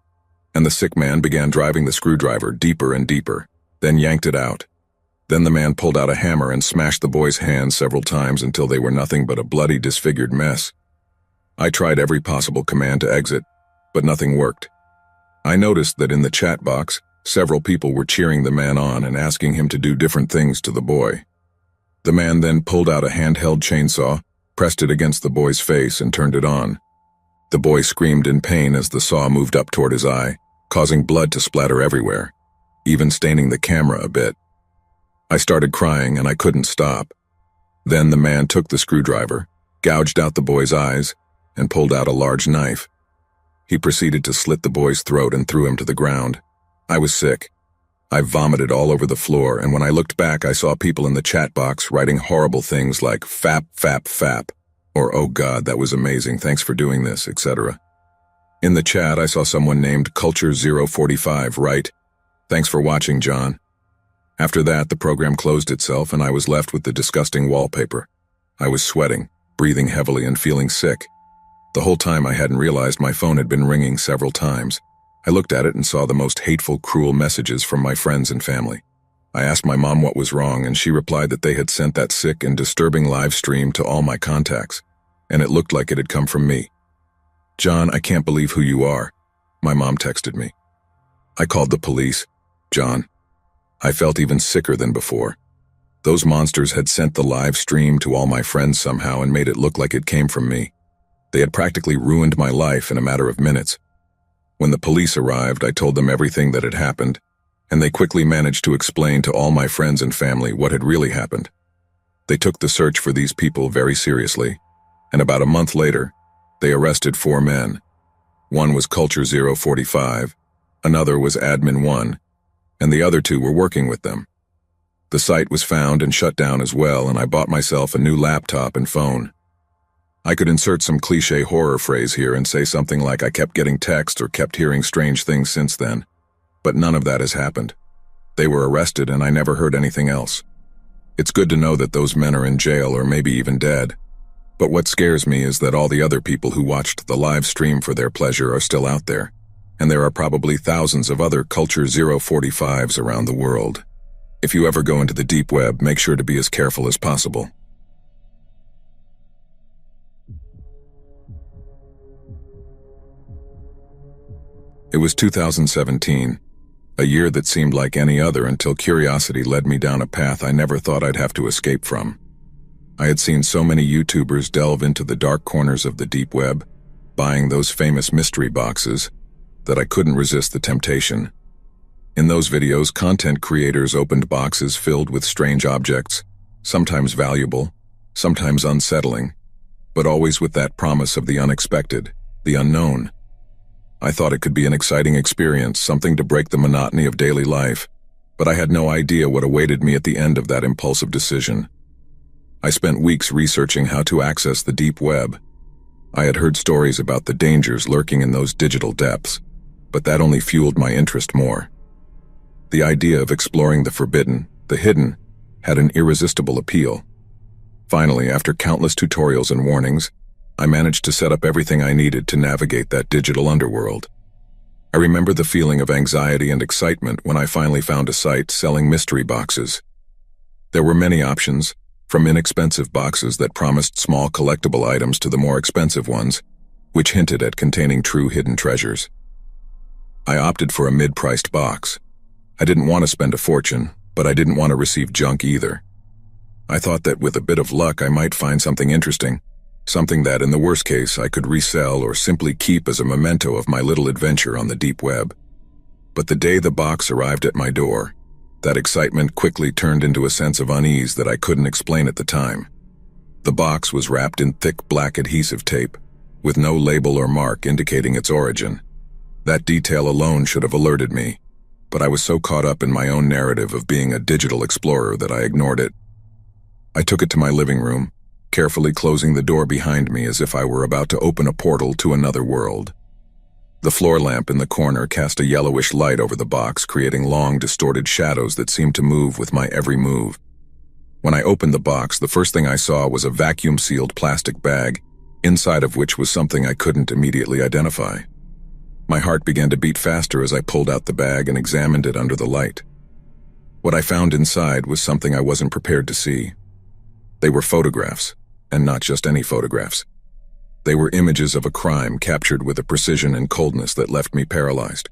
and the sick man began driving the screwdriver deeper and deeper, then yanked it out. Then the man pulled out a hammer and smashed the boy's hands several times until they were nothing but a bloody, disfigured mess. I tried every possible command to exit, but nothing worked. I noticed that in the chat box, several people were cheering the man on and asking him to do different things to the boy. The man then pulled out a handheld chainsaw, pressed it against the boy's face, and turned it on. The boy screamed in pain as the saw moved up toward his eye, causing blood to splatter everywhere, even staining the camera a bit. I started crying and I couldn't stop. Then the man took the screwdriver, gouged out the boy's eyes, and pulled out a large knife. He proceeded to slit the boy's throat and threw him to the ground. I was sick. I vomited all over the floor, and when I looked back, I saw people in the chat box writing horrible things like "fap, fap, fap," or "oh God, that was amazing, thanks for doing this," etc. In the chat, I saw someone named Culture045 write, "Thanks for watching, John." After that, the program closed itself, and I was left with the disgusting wallpaper. I was sweating, breathing heavily, and feeling sick. The whole time I hadn't realized my phone had been ringing several times. I looked at it and saw the most hateful, cruel messages from my friends and family. I asked my mom what was wrong, and she replied that they had sent that sick and disturbing live stream to all my contacts, and it looked like it had come from me. "John, I can't believe who you are," my mom texted me. I called the police. John, I felt even sicker than before. Those monsters had sent the live stream to all my friends somehow and made it look like it came from me. They had practically ruined my life in a matter of minutes. When the police arrived, I told them everything that had happened, and they quickly managed to explain to all my friends and family what had really happened. They took the search for these people very seriously, and about a month later, they arrested 4 men. One was Culture045, another was Admin1, and the other 2 were working with them. The site was found and shut down as well, and I bought myself a new laptop and phone. I could insert some cliché horror phrase here and say something like I kept getting texts or kept hearing strange things since then, but none of that has happened. They were arrested and I never heard anything else. It's good to know that those men are in jail or maybe even dead, but what scares me is that all the other people who watched the live stream for their pleasure are still out there, and there are probably thousands of other Culture045s around the world. If you ever go into the deep web, make sure to be as careful as possible. It was 2017, a year that seemed like any other until curiosity led me down a path I never thought I'd have to escape from. I had seen so many YouTubers delve into the dark corners of the deep web, buying those famous mystery boxes, that I couldn't resist the temptation. In those videos, content creators opened boxes filled with strange objects, sometimes valuable, sometimes unsettling, but always with that promise of the unexpected, the unknown. I thought it could be an exciting experience, something to break the monotony of daily life, but I had no idea what awaited me at the end of that impulsive decision. I spent weeks researching how to access the deep web. I had heard stories about the dangers lurking in those digital depths, but that only fueled my interest more. The idea of exploring the forbidden, the hidden, had an irresistible appeal. Finally, after countless tutorials and warnings, I managed to set up everything I needed to navigate that digital underworld. I remember the feeling of anxiety and excitement when I finally found a site selling mystery boxes. There were many options, from inexpensive boxes that promised small collectible items to the more expensive ones, which hinted at containing true hidden treasures. I opted for a mid-priced box. I didn't want to spend a fortune, but I didn't want to receive junk either. I thought that with a bit of luck I might find something interesting, something that, in the worst case, I could resell or simply keep as a memento of my little adventure on the deep web. But the day the box arrived at my door, that excitement quickly turned into a sense of unease that I couldn't explain at the time. The box was wrapped in thick black adhesive tape, with no label or mark indicating its origin. That detail alone should have alerted me, but I was so caught up in my own narrative of being a digital explorer that I ignored it. I took it to my living room, carefully closing the door behind me as if I were about to open a portal to another world. The floor lamp in the corner cast a yellowish light over the box, creating long, distorted shadows that seemed to move with my every move. When I opened the box, the first thing I saw was a vacuum-sealed plastic bag, inside of which was something I couldn't immediately identify. My heart began to beat faster as I pulled out the bag and examined it under the light. What I found inside was something I wasn't prepared to see. They were photographs, and not just any photographs. They were images of a crime captured with a precision and coldness that left me paralyzed.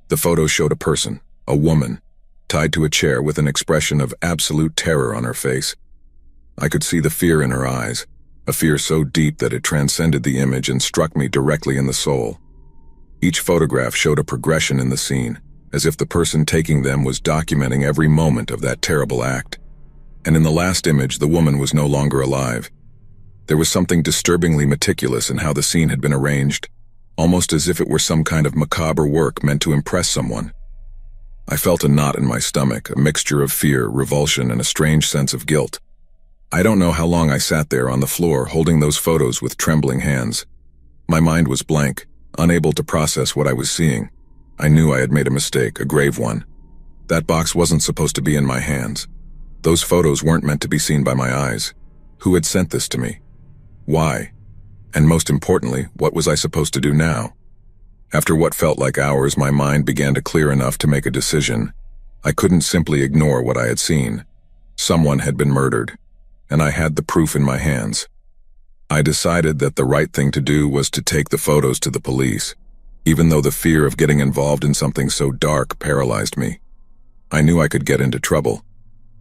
The photos showed a person, a woman, tied to a chair with an expression of absolute terror on her face. I could see the fear in her eyes, a fear so deep that it transcended the image and struck me directly in the soul. Each photograph showed a progression in the scene, as if the person taking them was documenting every moment of that terrible act. And in the last image, the woman was no longer alive. There was something disturbingly meticulous in how the scene had been arranged, almost as if it were some kind of macabre work meant to impress someone. I felt a knot in my stomach, a mixture of fear, revulsion, and a strange sense of guilt. I don't know how long I sat there on the floor holding those photos with trembling hands. My mind was blank, unable to process what I was seeing. I knew I had made a mistake, a grave one. That box wasn't supposed to be in my hands. Those photos weren't meant to be seen by my eyes. Who had sent this to me? Why? And most importantly, what was I supposed to do now? After what felt like hours, my mind began to clear enough to make a decision. I couldn't simply ignore what I had seen. Someone had been murdered, and I had the proof in my hands. I decided that the right thing to do was to take the photos to the police, even though the fear of getting involved in something so dark paralyzed me. I knew I could get into trouble,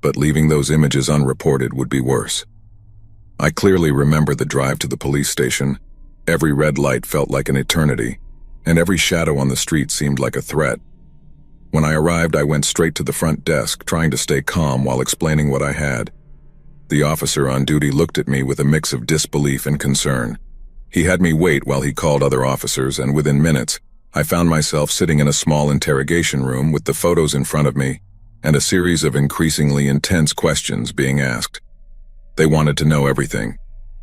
but leaving those images unreported would be worse. I clearly remember the drive to the police station. Every red light felt like an eternity, and every shadow on the street seemed like a threat. When I arrived, I went straight to the front desk, trying to stay calm while explaining what I had. The officer on duty looked at me with a mix of disbelief and concern. He had me wait while he called other officers, and within minutes, I found myself sitting in a small interrogation room with the photos in front of me and a series of increasingly intense questions being asked. They wanted to know everything: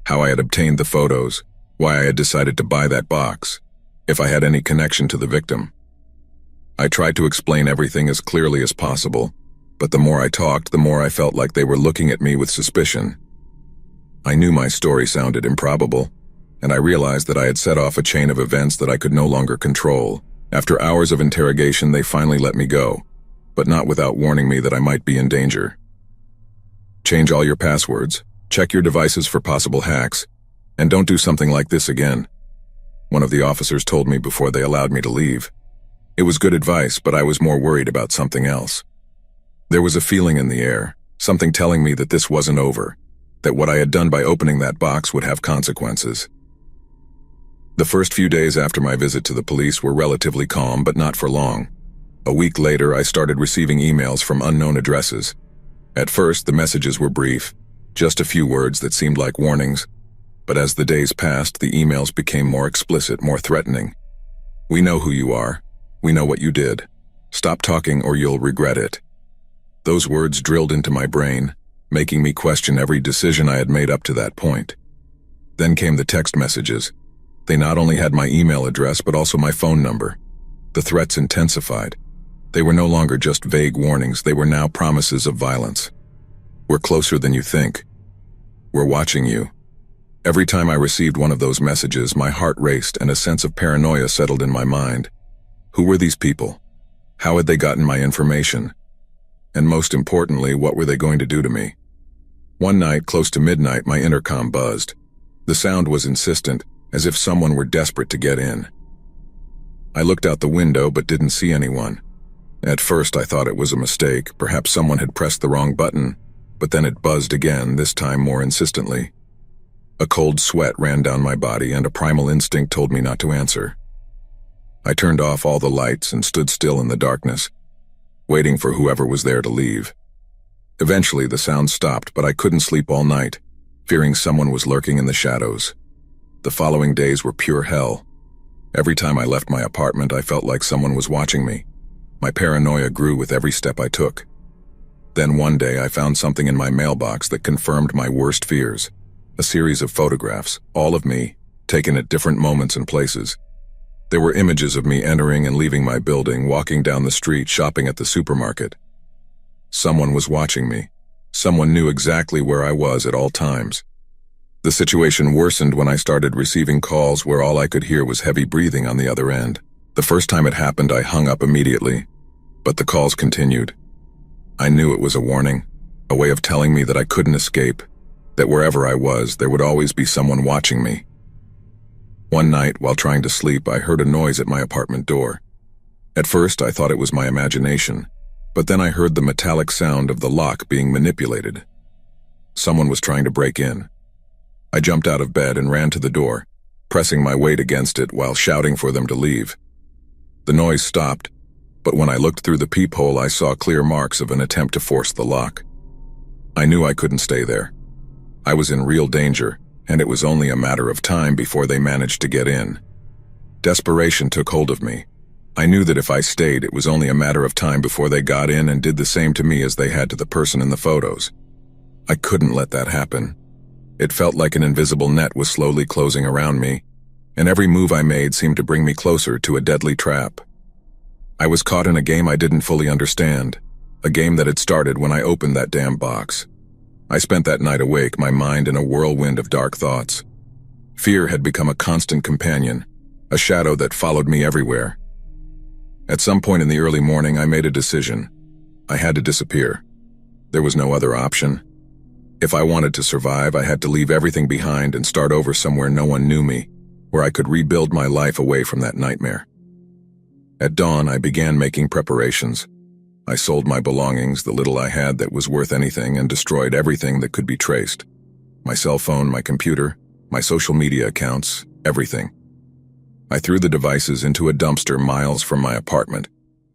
how I had obtained the photos, why I had decided to buy that box, if I had any connection to the victim. I tried to explain everything as clearly as possible, but the more I talked, the more I felt like they were looking at me with suspicion. I knew my story sounded improbable, and I realized that I had set off a chain of events that I could no longer control. After hours of interrogation, they finally let me go, but not without warning me that I might be in danger. Change all your passwords, check your devices for possible hacks, and don't do something like this again, one of the officers told me before they allowed me to leave. It was good advice, but I was more worried about something else. There was a feeling in the air, something telling me that this wasn't over, that what I had done by opening that box would have consequences. The first few days after my visit to the police were relatively calm, but not for long. A week later, I started receiving emails from unknown addresses. At first, the messages were brief, just a few words that seemed like warnings. But as the days passed, the emails became more explicit, more threatening. "We know who you are. We know what you did. Stop talking or you'll regret it." Those words drilled into my brain, making me question every decision I had made up to that point. Then came the text messages. They not only had my email address, but also my phone number. The threats intensified. They were no longer just vague warnings, they were now promises of violence. "We're closer than you think. We're watching you." Every time I received one of those messages, my heart raced and a sense of paranoia settled in my mind. Who were these people? How had they gotten my information? And most importantly, what were they going to do to me? One night, close to midnight, my intercom buzzed. The sound was insistent, as if someone were desperate to get in. I looked out the window but didn't see anyone. At first I thought it was a mistake, perhaps someone had pressed the wrong button, but then it buzzed again, this time more insistently. A cold sweat ran down my body and a primal instinct told me not to answer. I turned off all the lights and stood still in the darkness, waiting for whoever was there to leave. Eventually the sound stopped, but I couldn't sleep all night, fearing someone was lurking in the shadows. The following days were pure hell. Every time I left my apartment, I felt like someone was watching me. My paranoia grew with every step I took. Then one day I found something in my mailbox that confirmed my worst fears. A series of photographs, all of me, taken at different moments and places. There were images of me entering and leaving my building, walking down the street, shopping at the supermarket. Someone was watching me. Someone knew exactly where I was at all times. The situation worsened when I started receiving calls where all I could hear was heavy breathing on the other end. The first time it happened, I hung up immediately, but the calls continued. I knew it was a warning, a way of telling me that I couldn't escape, that wherever I was, there would always be someone watching me. One night, while trying to sleep, I heard a noise at my apartment door. At first, I thought it was my imagination, but then I heard the metallic sound of the lock being manipulated. Someone was trying to break in. I jumped out of bed and ran to the door, pressing my weight against it while shouting for them to leave. The noise stopped, but when I looked through the peephole, I saw clear marks of an attempt to force the lock. I knew I couldn't stay there. I was in real danger, and it was only a matter of time before they managed to get in. Desperation took hold of me. I knew that if I stayed, it was only a matter of time before they got in and did the same to me as they had to the person in the photos. I couldn't let that happen. It felt like an invisible net was slowly closing around me, and every move I made seemed to bring me closer to a deadly trap. I was caught in a game I didn't fully understand, a game that had started when I opened that damn box. I spent that night awake, my mind in a whirlwind of dark thoughts. Fear had become a constant companion, a shadow that followed me everywhere. At some point in the early morning, I made a decision. I had to disappear. There was no other option. If I wanted to survive, I had to leave everything behind and start over somewhere no one knew me, where I could rebuild my life away from that nightmare. At dawn, I began making preparations. I sold my belongings, the little I had that was worth anything, and destroyed everything that could be traced. My cell phone, my computer, my social media accounts, everything. I threw the devices into a dumpster miles from my apartment,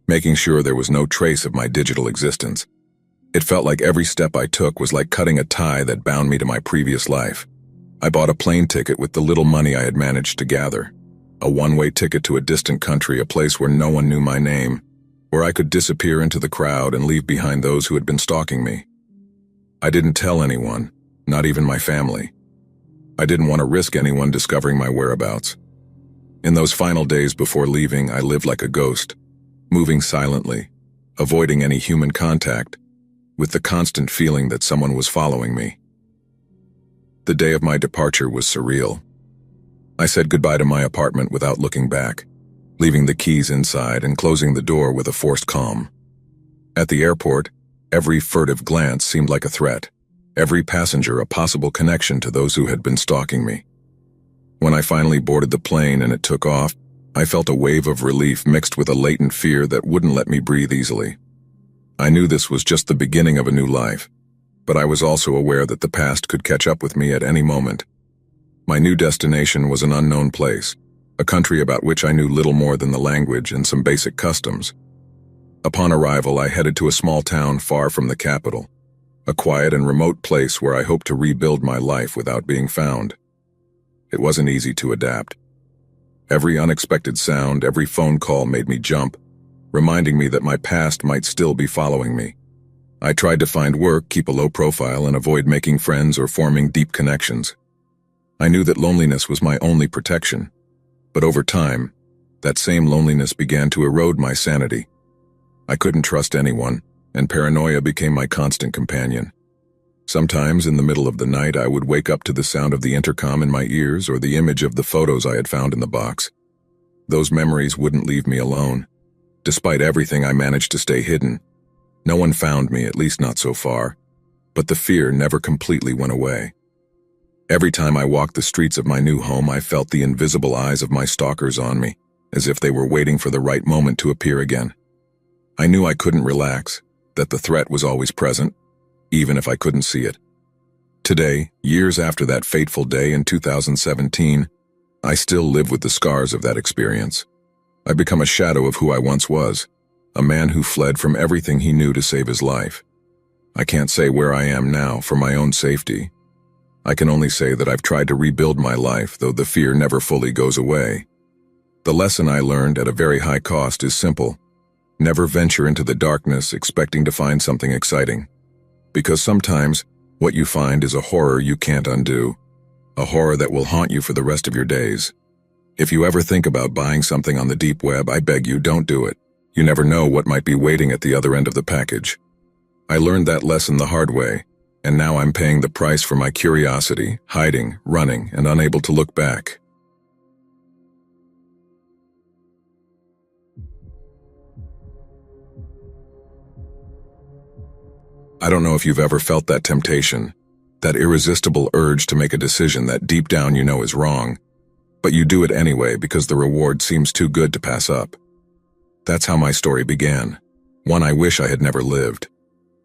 making sure there was no trace of my digital existence. It felt like every step I took was like cutting a tie that bound me to my previous life. I bought a plane ticket with the little money I had managed to gather. A one-way ticket to a distant country, a place where no one knew my name, where I could disappear into the crowd and leave behind those who had been stalking me. I didn't tell anyone, not even my family. I didn't want to risk anyone discovering my whereabouts. In those final days before leaving, I lived like a ghost, moving silently, avoiding any human contact, with the constant feeling that someone was following me. The day of my departure was surreal. I said goodbye to my apartment without looking back, leaving the keys inside and closing the door with a forced calm. At the airport, every furtive glance seemed like a threat, every passenger a possible connection to those who had been stalking me. When I finally boarded the plane and it took off, I felt a wave of relief mixed with a latent fear that wouldn't let me breathe easily. I knew this was just the beginning of a new life, but I was also aware that the past could catch up with me at any moment. My new destination was an unknown place, a country about which I knew little more than the language and some basic customs. Upon arrival, I headed to a small town far from the capital, a quiet and remote place where I hoped to rebuild my life without being found. It wasn't easy to adapt. Every unexpected sound, every phone call made me jump, reminding me that my past might still be following me. I tried to find work, keep a low profile, and avoid making friends or forming deep connections. I knew that loneliness was my only protection, but over time, that same loneliness began to erode my sanity. I couldn't trust anyone, and paranoia became my constant companion. Sometimes, in the middle of the night, I would wake up to the sound of the intercom in my ears or the image of the photos I had found in the box. Those memories wouldn't leave me alone. Despite everything, I managed to stay hidden. No one found me, at least not so far, but the fear never completely went away. Every time I walked the streets of my new home, I felt the invisible eyes of my stalkers on me, as if they were waiting for the right moment to appear again. I knew I couldn't relax, that the threat was always present, even if I couldn't see it. Today, years after that fateful day in 2017, I still live with the scars of that experience. I've become a shadow of who I once was, a man who fled from everything he knew to save his life. I can't say where I am now for my own safety. I can only say that I've tried to rebuild my life, though the fear never fully goes away. The lesson I learned at a very high cost is simple. Never venture into the darkness expecting to find something exciting. Because sometimes, what you find is a horror you can't undo. A horror that will haunt you for the rest of your days. If you ever think about buying something on the deep web, I beg you, don't do it. You never know what might be waiting at the other end of the package. I learned that lesson the hard way, and now I'm paying the price for my curiosity, hiding, running, and unable to look back. I don't know if you've ever felt that temptation, that irresistible urge to make a decision that deep down you know is wrong, but you do it anyway because the reward seems too good to pass up. That's how my story began, one I wish I had never lived.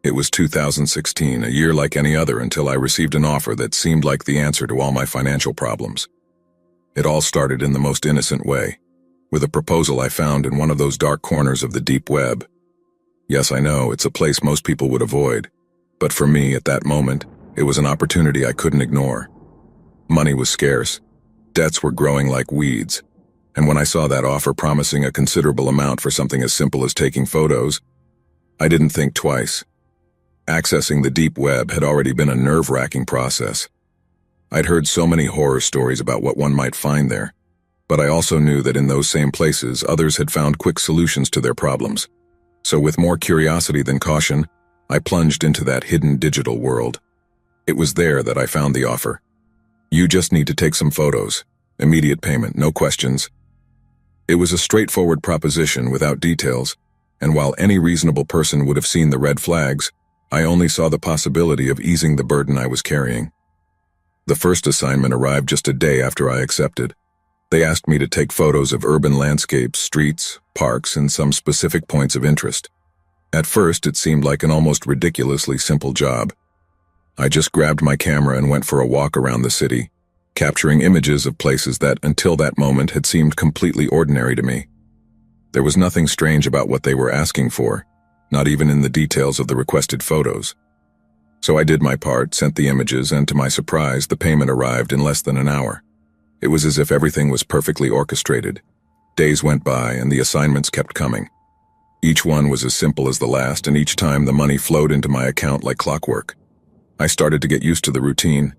It was 2016, a year like any other, until I received an offer that seemed like the answer to all my financial problems. It all started in the most innocent way, with a proposal I found in one of those dark corners of the deep web. Yes, I know, it's a place most people would avoid, but for me, at that moment, it was an opportunity I couldn't ignore. Money was scarce, debts were growing like weeds, and when I saw that offer promising a considerable amount for something as simple as taking photos, I didn't think twice. Accessing the deep web had already been a nerve-wracking process. I'd heard so many horror stories about what one might find there, but I also knew that in those same places, others had found quick solutions to their problems. So with more curiosity than caution, I plunged into that hidden digital world. It was there that I found the offer. You just need to take some photos. Immediate payment, no questions. It was a straightforward proposition without details, and while any reasonable person would have seen the red flags, I only saw the possibility of easing the burden I was carrying. The first assignment arrived just a day after I accepted. They asked me to take photos of urban landscapes, streets, parks, and some specific points of interest. At first, it seemed like an almost ridiculously simple job. I just grabbed my camera and went for a walk around the city, capturing images of places that, until that moment, had seemed completely ordinary to me. There was nothing strange about what they were asking for, not even in the details of the requested photos. So I did my part, sent the images, and to my surprise, the payment arrived in less than an hour. It was as if everything was perfectly orchestrated. Days went by, and the assignments kept coming. Each one was as simple as the last, and each time the money flowed into my account like clockwork. I started to get used to the routine.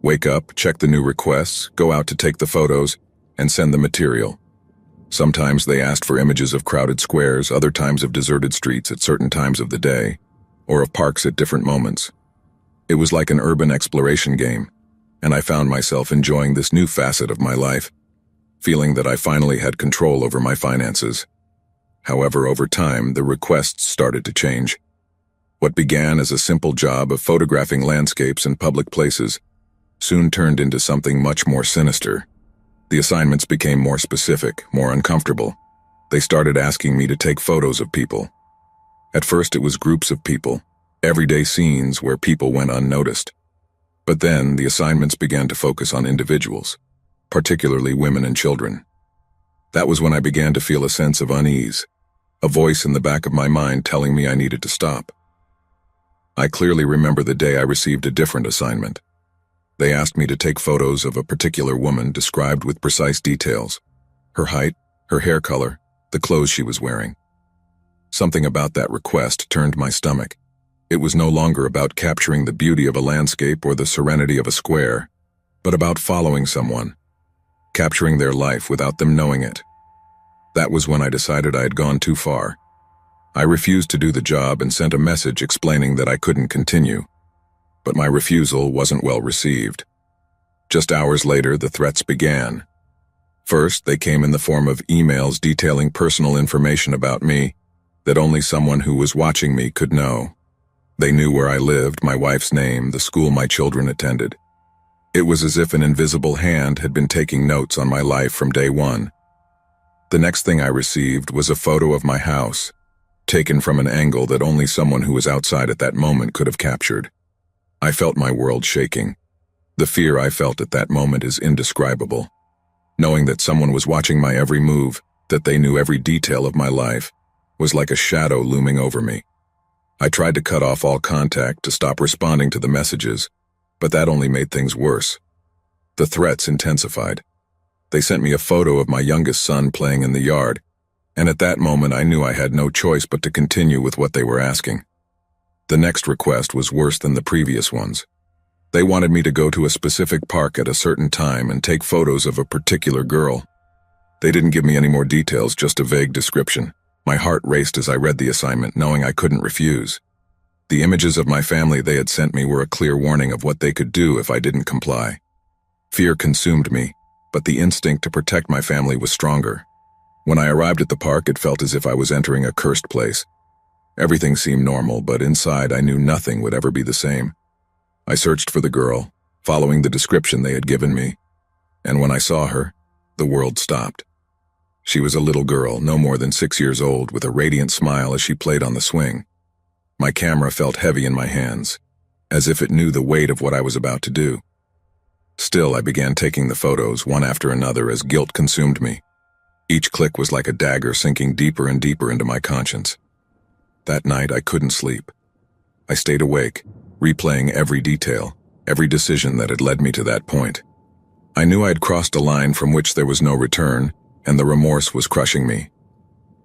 Wake up, check the new requests, go out to take the photos, and send the material. Sometimes they asked for images of crowded squares, other times of deserted streets at certain times of the day, or of parks at different moments. It was like an urban exploration game, and I found myself enjoying this new facet of my life, feeling that I finally had control over my finances. However, over time, the requests started to change. What began as a simple job of photographing landscapes and public places soon turned into something much more sinister. The assignments became more specific, more uncomfortable. They started asking me to take photos of people. At first it was groups of people, everyday scenes where people went unnoticed. But then the assignments began to focus on individuals, particularly women and children. That was when I began to feel a sense of unease, a voice in the back of my mind telling me I needed to stop. I clearly remember the day I received a different assignment. They asked me to take photos of a particular woman described with precise details: her height, her hair color, the clothes she was wearing. Something about that request turned my stomach. It was no longer about capturing the beauty of a landscape or the serenity of a square, but about following someone, capturing their life without them knowing it. That was when I decided I had gone too far. I refused to do the job and sent a message explaining that I couldn't continue. But my refusal wasn't well received. Just hours later, the threats began. First, they came in the form of emails detailing personal information about me that only someone who was watching me could know. They knew where I lived, my wife's name, the school my children attended. It was as if an invisible hand had been taking notes on my life from day one. The next thing I received was a photo of my house, taken from an angle that only someone who was outside at that moment could have captured. I felt my world shaking. The fear I felt at that moment is indescribable. Knowing that someone was watching my every move, that they knew every detail of my life, was like a shadow looming over me. I tried to cut off all contact, to stop responding to the messages, but that only made things worse. The threats intensified. They sent me a photo of my youngest son playing in the yard, and at that moment I knew I had no choice but to continue with what they were asking. The next request was worse than the previous ones. They wanted me to go to a specific park at a certain time and take photos of a particular girl. They didn't give me any more details, just a vague description. My heart raced as I read the assignment, knowing I couldn't refuse. The images of my family they had sent me were a clear warning of what they could do if I didn't comply. Fear consumed me, but the instinct to protect my family was stronger. When I arrived at the park, it felt as if I was entering a cursed place. Everything seemed normal, but inside I knew nothing would ever be the same. I searched for the girl, following the description they had given me, and when I saw her, the world stopped. She was a little girl, no more than 6 years old, with a radiant smile as she played on the swing. My camera felt heavy in my hands, as if it knew the weight of what I was about to do. Still, I began taking the photos, one after another, as guilt consumed me. Each click was like a dagger sinking deeper and deeper into my conscience. That night, I couldn't sleep. I stayed awake, replaying every detail, every decision that had led me to that point. I knew I had crossed a line from which there was no return, and the remorse was crushing me.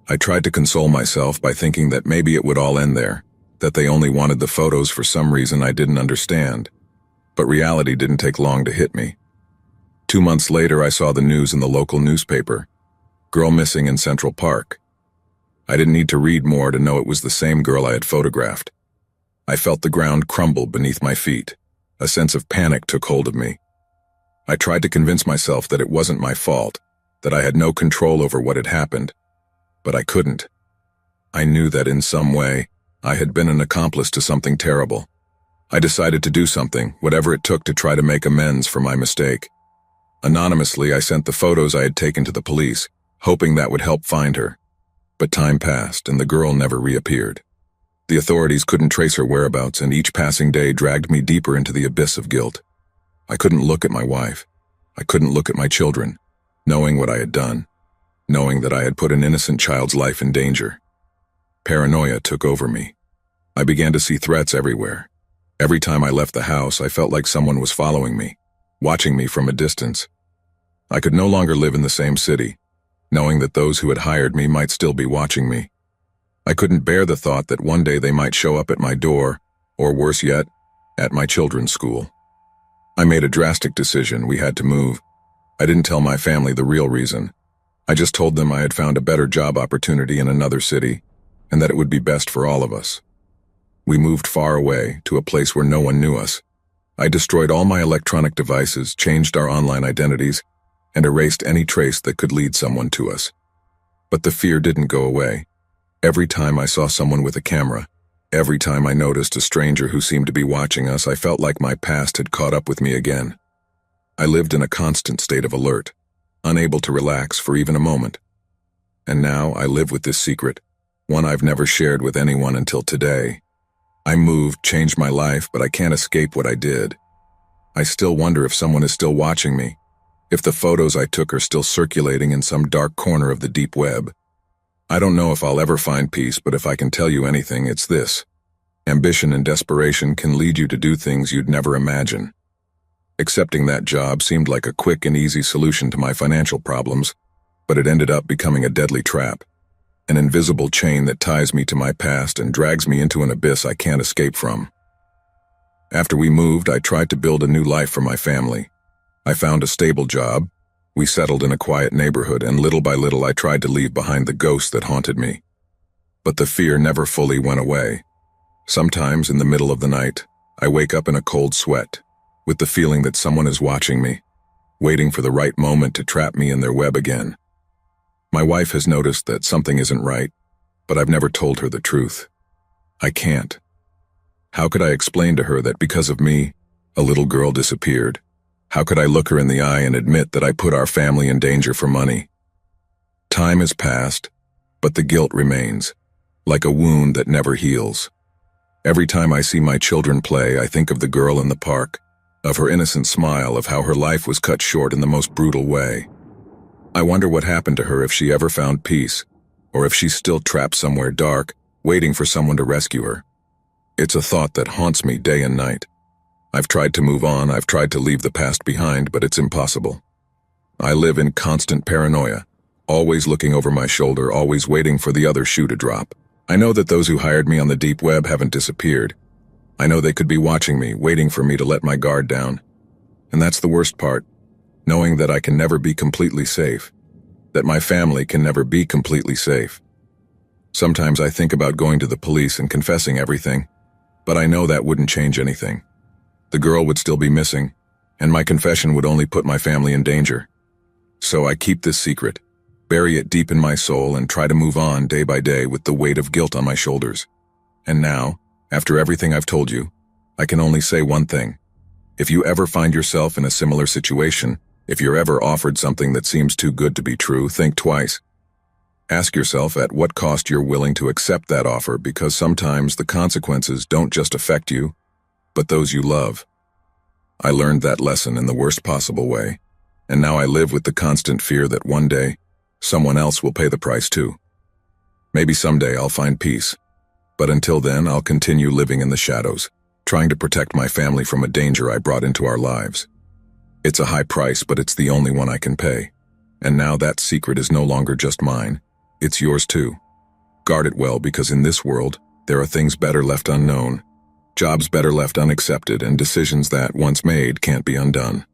I tried to console myself by thinking that maybe it would all end there, that they only wanted the photos for some reason I didn't understand. But reality didn't take long to hit me. 2 months later, I saw the news in the local newspaper. Girl missing in Central Park. I didn't need to read more to know it was the same girl I had photographed. I felt the ground crumble beneath my feet. A sense of panic took hold of me. I tried to convince myself that it wasn't my fault, that I had no control over what had happened, but I couldn't. I knew that in some way, I had been an accomplice to something terrible. I decided to do something, whatever it took, to try to make amends for my mistake. Anonymously, I sent the photos I had taken to the police, hoping that would help find her. But time passed, and the girl never reappeared. The authorities couldn't trace her whereabouts, and each passing day dragged me deeper into the abyss of guilt. I couldn't look at my wife. I couldn't look at my children, knowing what I had done, knowing that I had put an innocent child's life in danger. Paranoia took over me. I began to see threats everywhere. Every time I left the house, I felt like someone was following me, watching me from a distance. I could no longer live in the same city, knowing that those who had hired me might still be watching me. I couldn't bear the thought that one day they might show up at my door, or worse yet, at my children's school. I made a drastic decision. We had to move. I didn't tell my family the real reason. I just told them I had found a better job opportunity in another city, and that it would be best for all of us. We moved far away, to a place where no one knew us. I destroyed all my electronic devices, changed our online identities, and erased any trace that could lead someone to us. But the fear didn't go away. Every time I saw someone with a camera, every time I noticed a stranger who seemed to be watching us, I felt like my past had caught up with me again. I lived in a constant state of alert. unable to relax for even a moment. And now I live with this secret, one I've never shared with anyone until today. I moved, changed my life, but I can't escape what I did. I still wonder if someone is still watching me, if the photos I took are still circulating in some dark corner of the deep web. I don't know if I'll ever find peace, but if I can tell you anything, it's this. Ambition and desperation can lead you to do things you'd never imagine. Accepting that job seemed like a quick and easy solution to my financial problems, but it ended up becoming a deadly trap, an invisible chain that ties me to my past and drags me into an abyss I can't escape from. After we moved, I tried to build a new life for my family. I found a stable job, we settled in a quiet neighborhood, and little by little I tried to leave behind the ghost that haunted me. But the fear never fully went away. Sometimes in the middle of the night, I wake up in a cold sweat, with the feeling that someone is watching me, waiting for the right moment to trap me in their web again. My wife has noticed that something isn't right, but I've never told her the truth. I can't. How could I explain to her that because of me, a little girl disappeared? How could I look her in the eye and admit that I put our family in danger for money? Time has passed, but the guilt remains, like a wound that never heals. Every time I see my children play, I think of the girl in the park, of her innocent smile, of how her life was cut short in the most brutal way. I wonder what happened to her, if she ever found peace, or if she's still trapped somewhere dark, waiting for someone to rescue her. It's a thought that haunts me day and night. I've tried to move on, I've tried to leave the past behind, but it's impossible. I live in constant paranoia, always looking over my shoulder, always waiting for the other shoe to drop. I know that those who hired me on the deep web haven't disappeared. I know they could be watching me, waiting for me to let my guard down. And that's the worst part, knowing that I can never be completely safe, that my family can never be completely safe. Sometimes I think about going to the police and confessing everything, but I know that wouldn't change anything. The girl would still be missing, and my confession would only put my family in danger. So I keep this secret, bury it deep in my soul, and try to move on day by day with the weight of guilt on my shoulders. And now, after everything I've told you, I can only say one thing. If you ever find yourself in a similar situation, if you're ever offered something that seems too good to be true, think twice. Ask yourself at what cost you're willing to accept that offer, because sometimes the consequences don't just affect you, but those you love. I learned that lesson in the worst possible way, and now I live with the constant fear that one day, someone else will pay the price too. Maybe someday I'll find peace, but until then I'll continue living in the shadows, trying to protect my family from a danger I brought into our lives. It's a high price, but it's the only one I can pay. And now that secret is no longer just mine, it's yours too. Guard it well, because in this world, there are things better left unknown, jobs better left unaccepted, and decisions that, once made, can't be undone.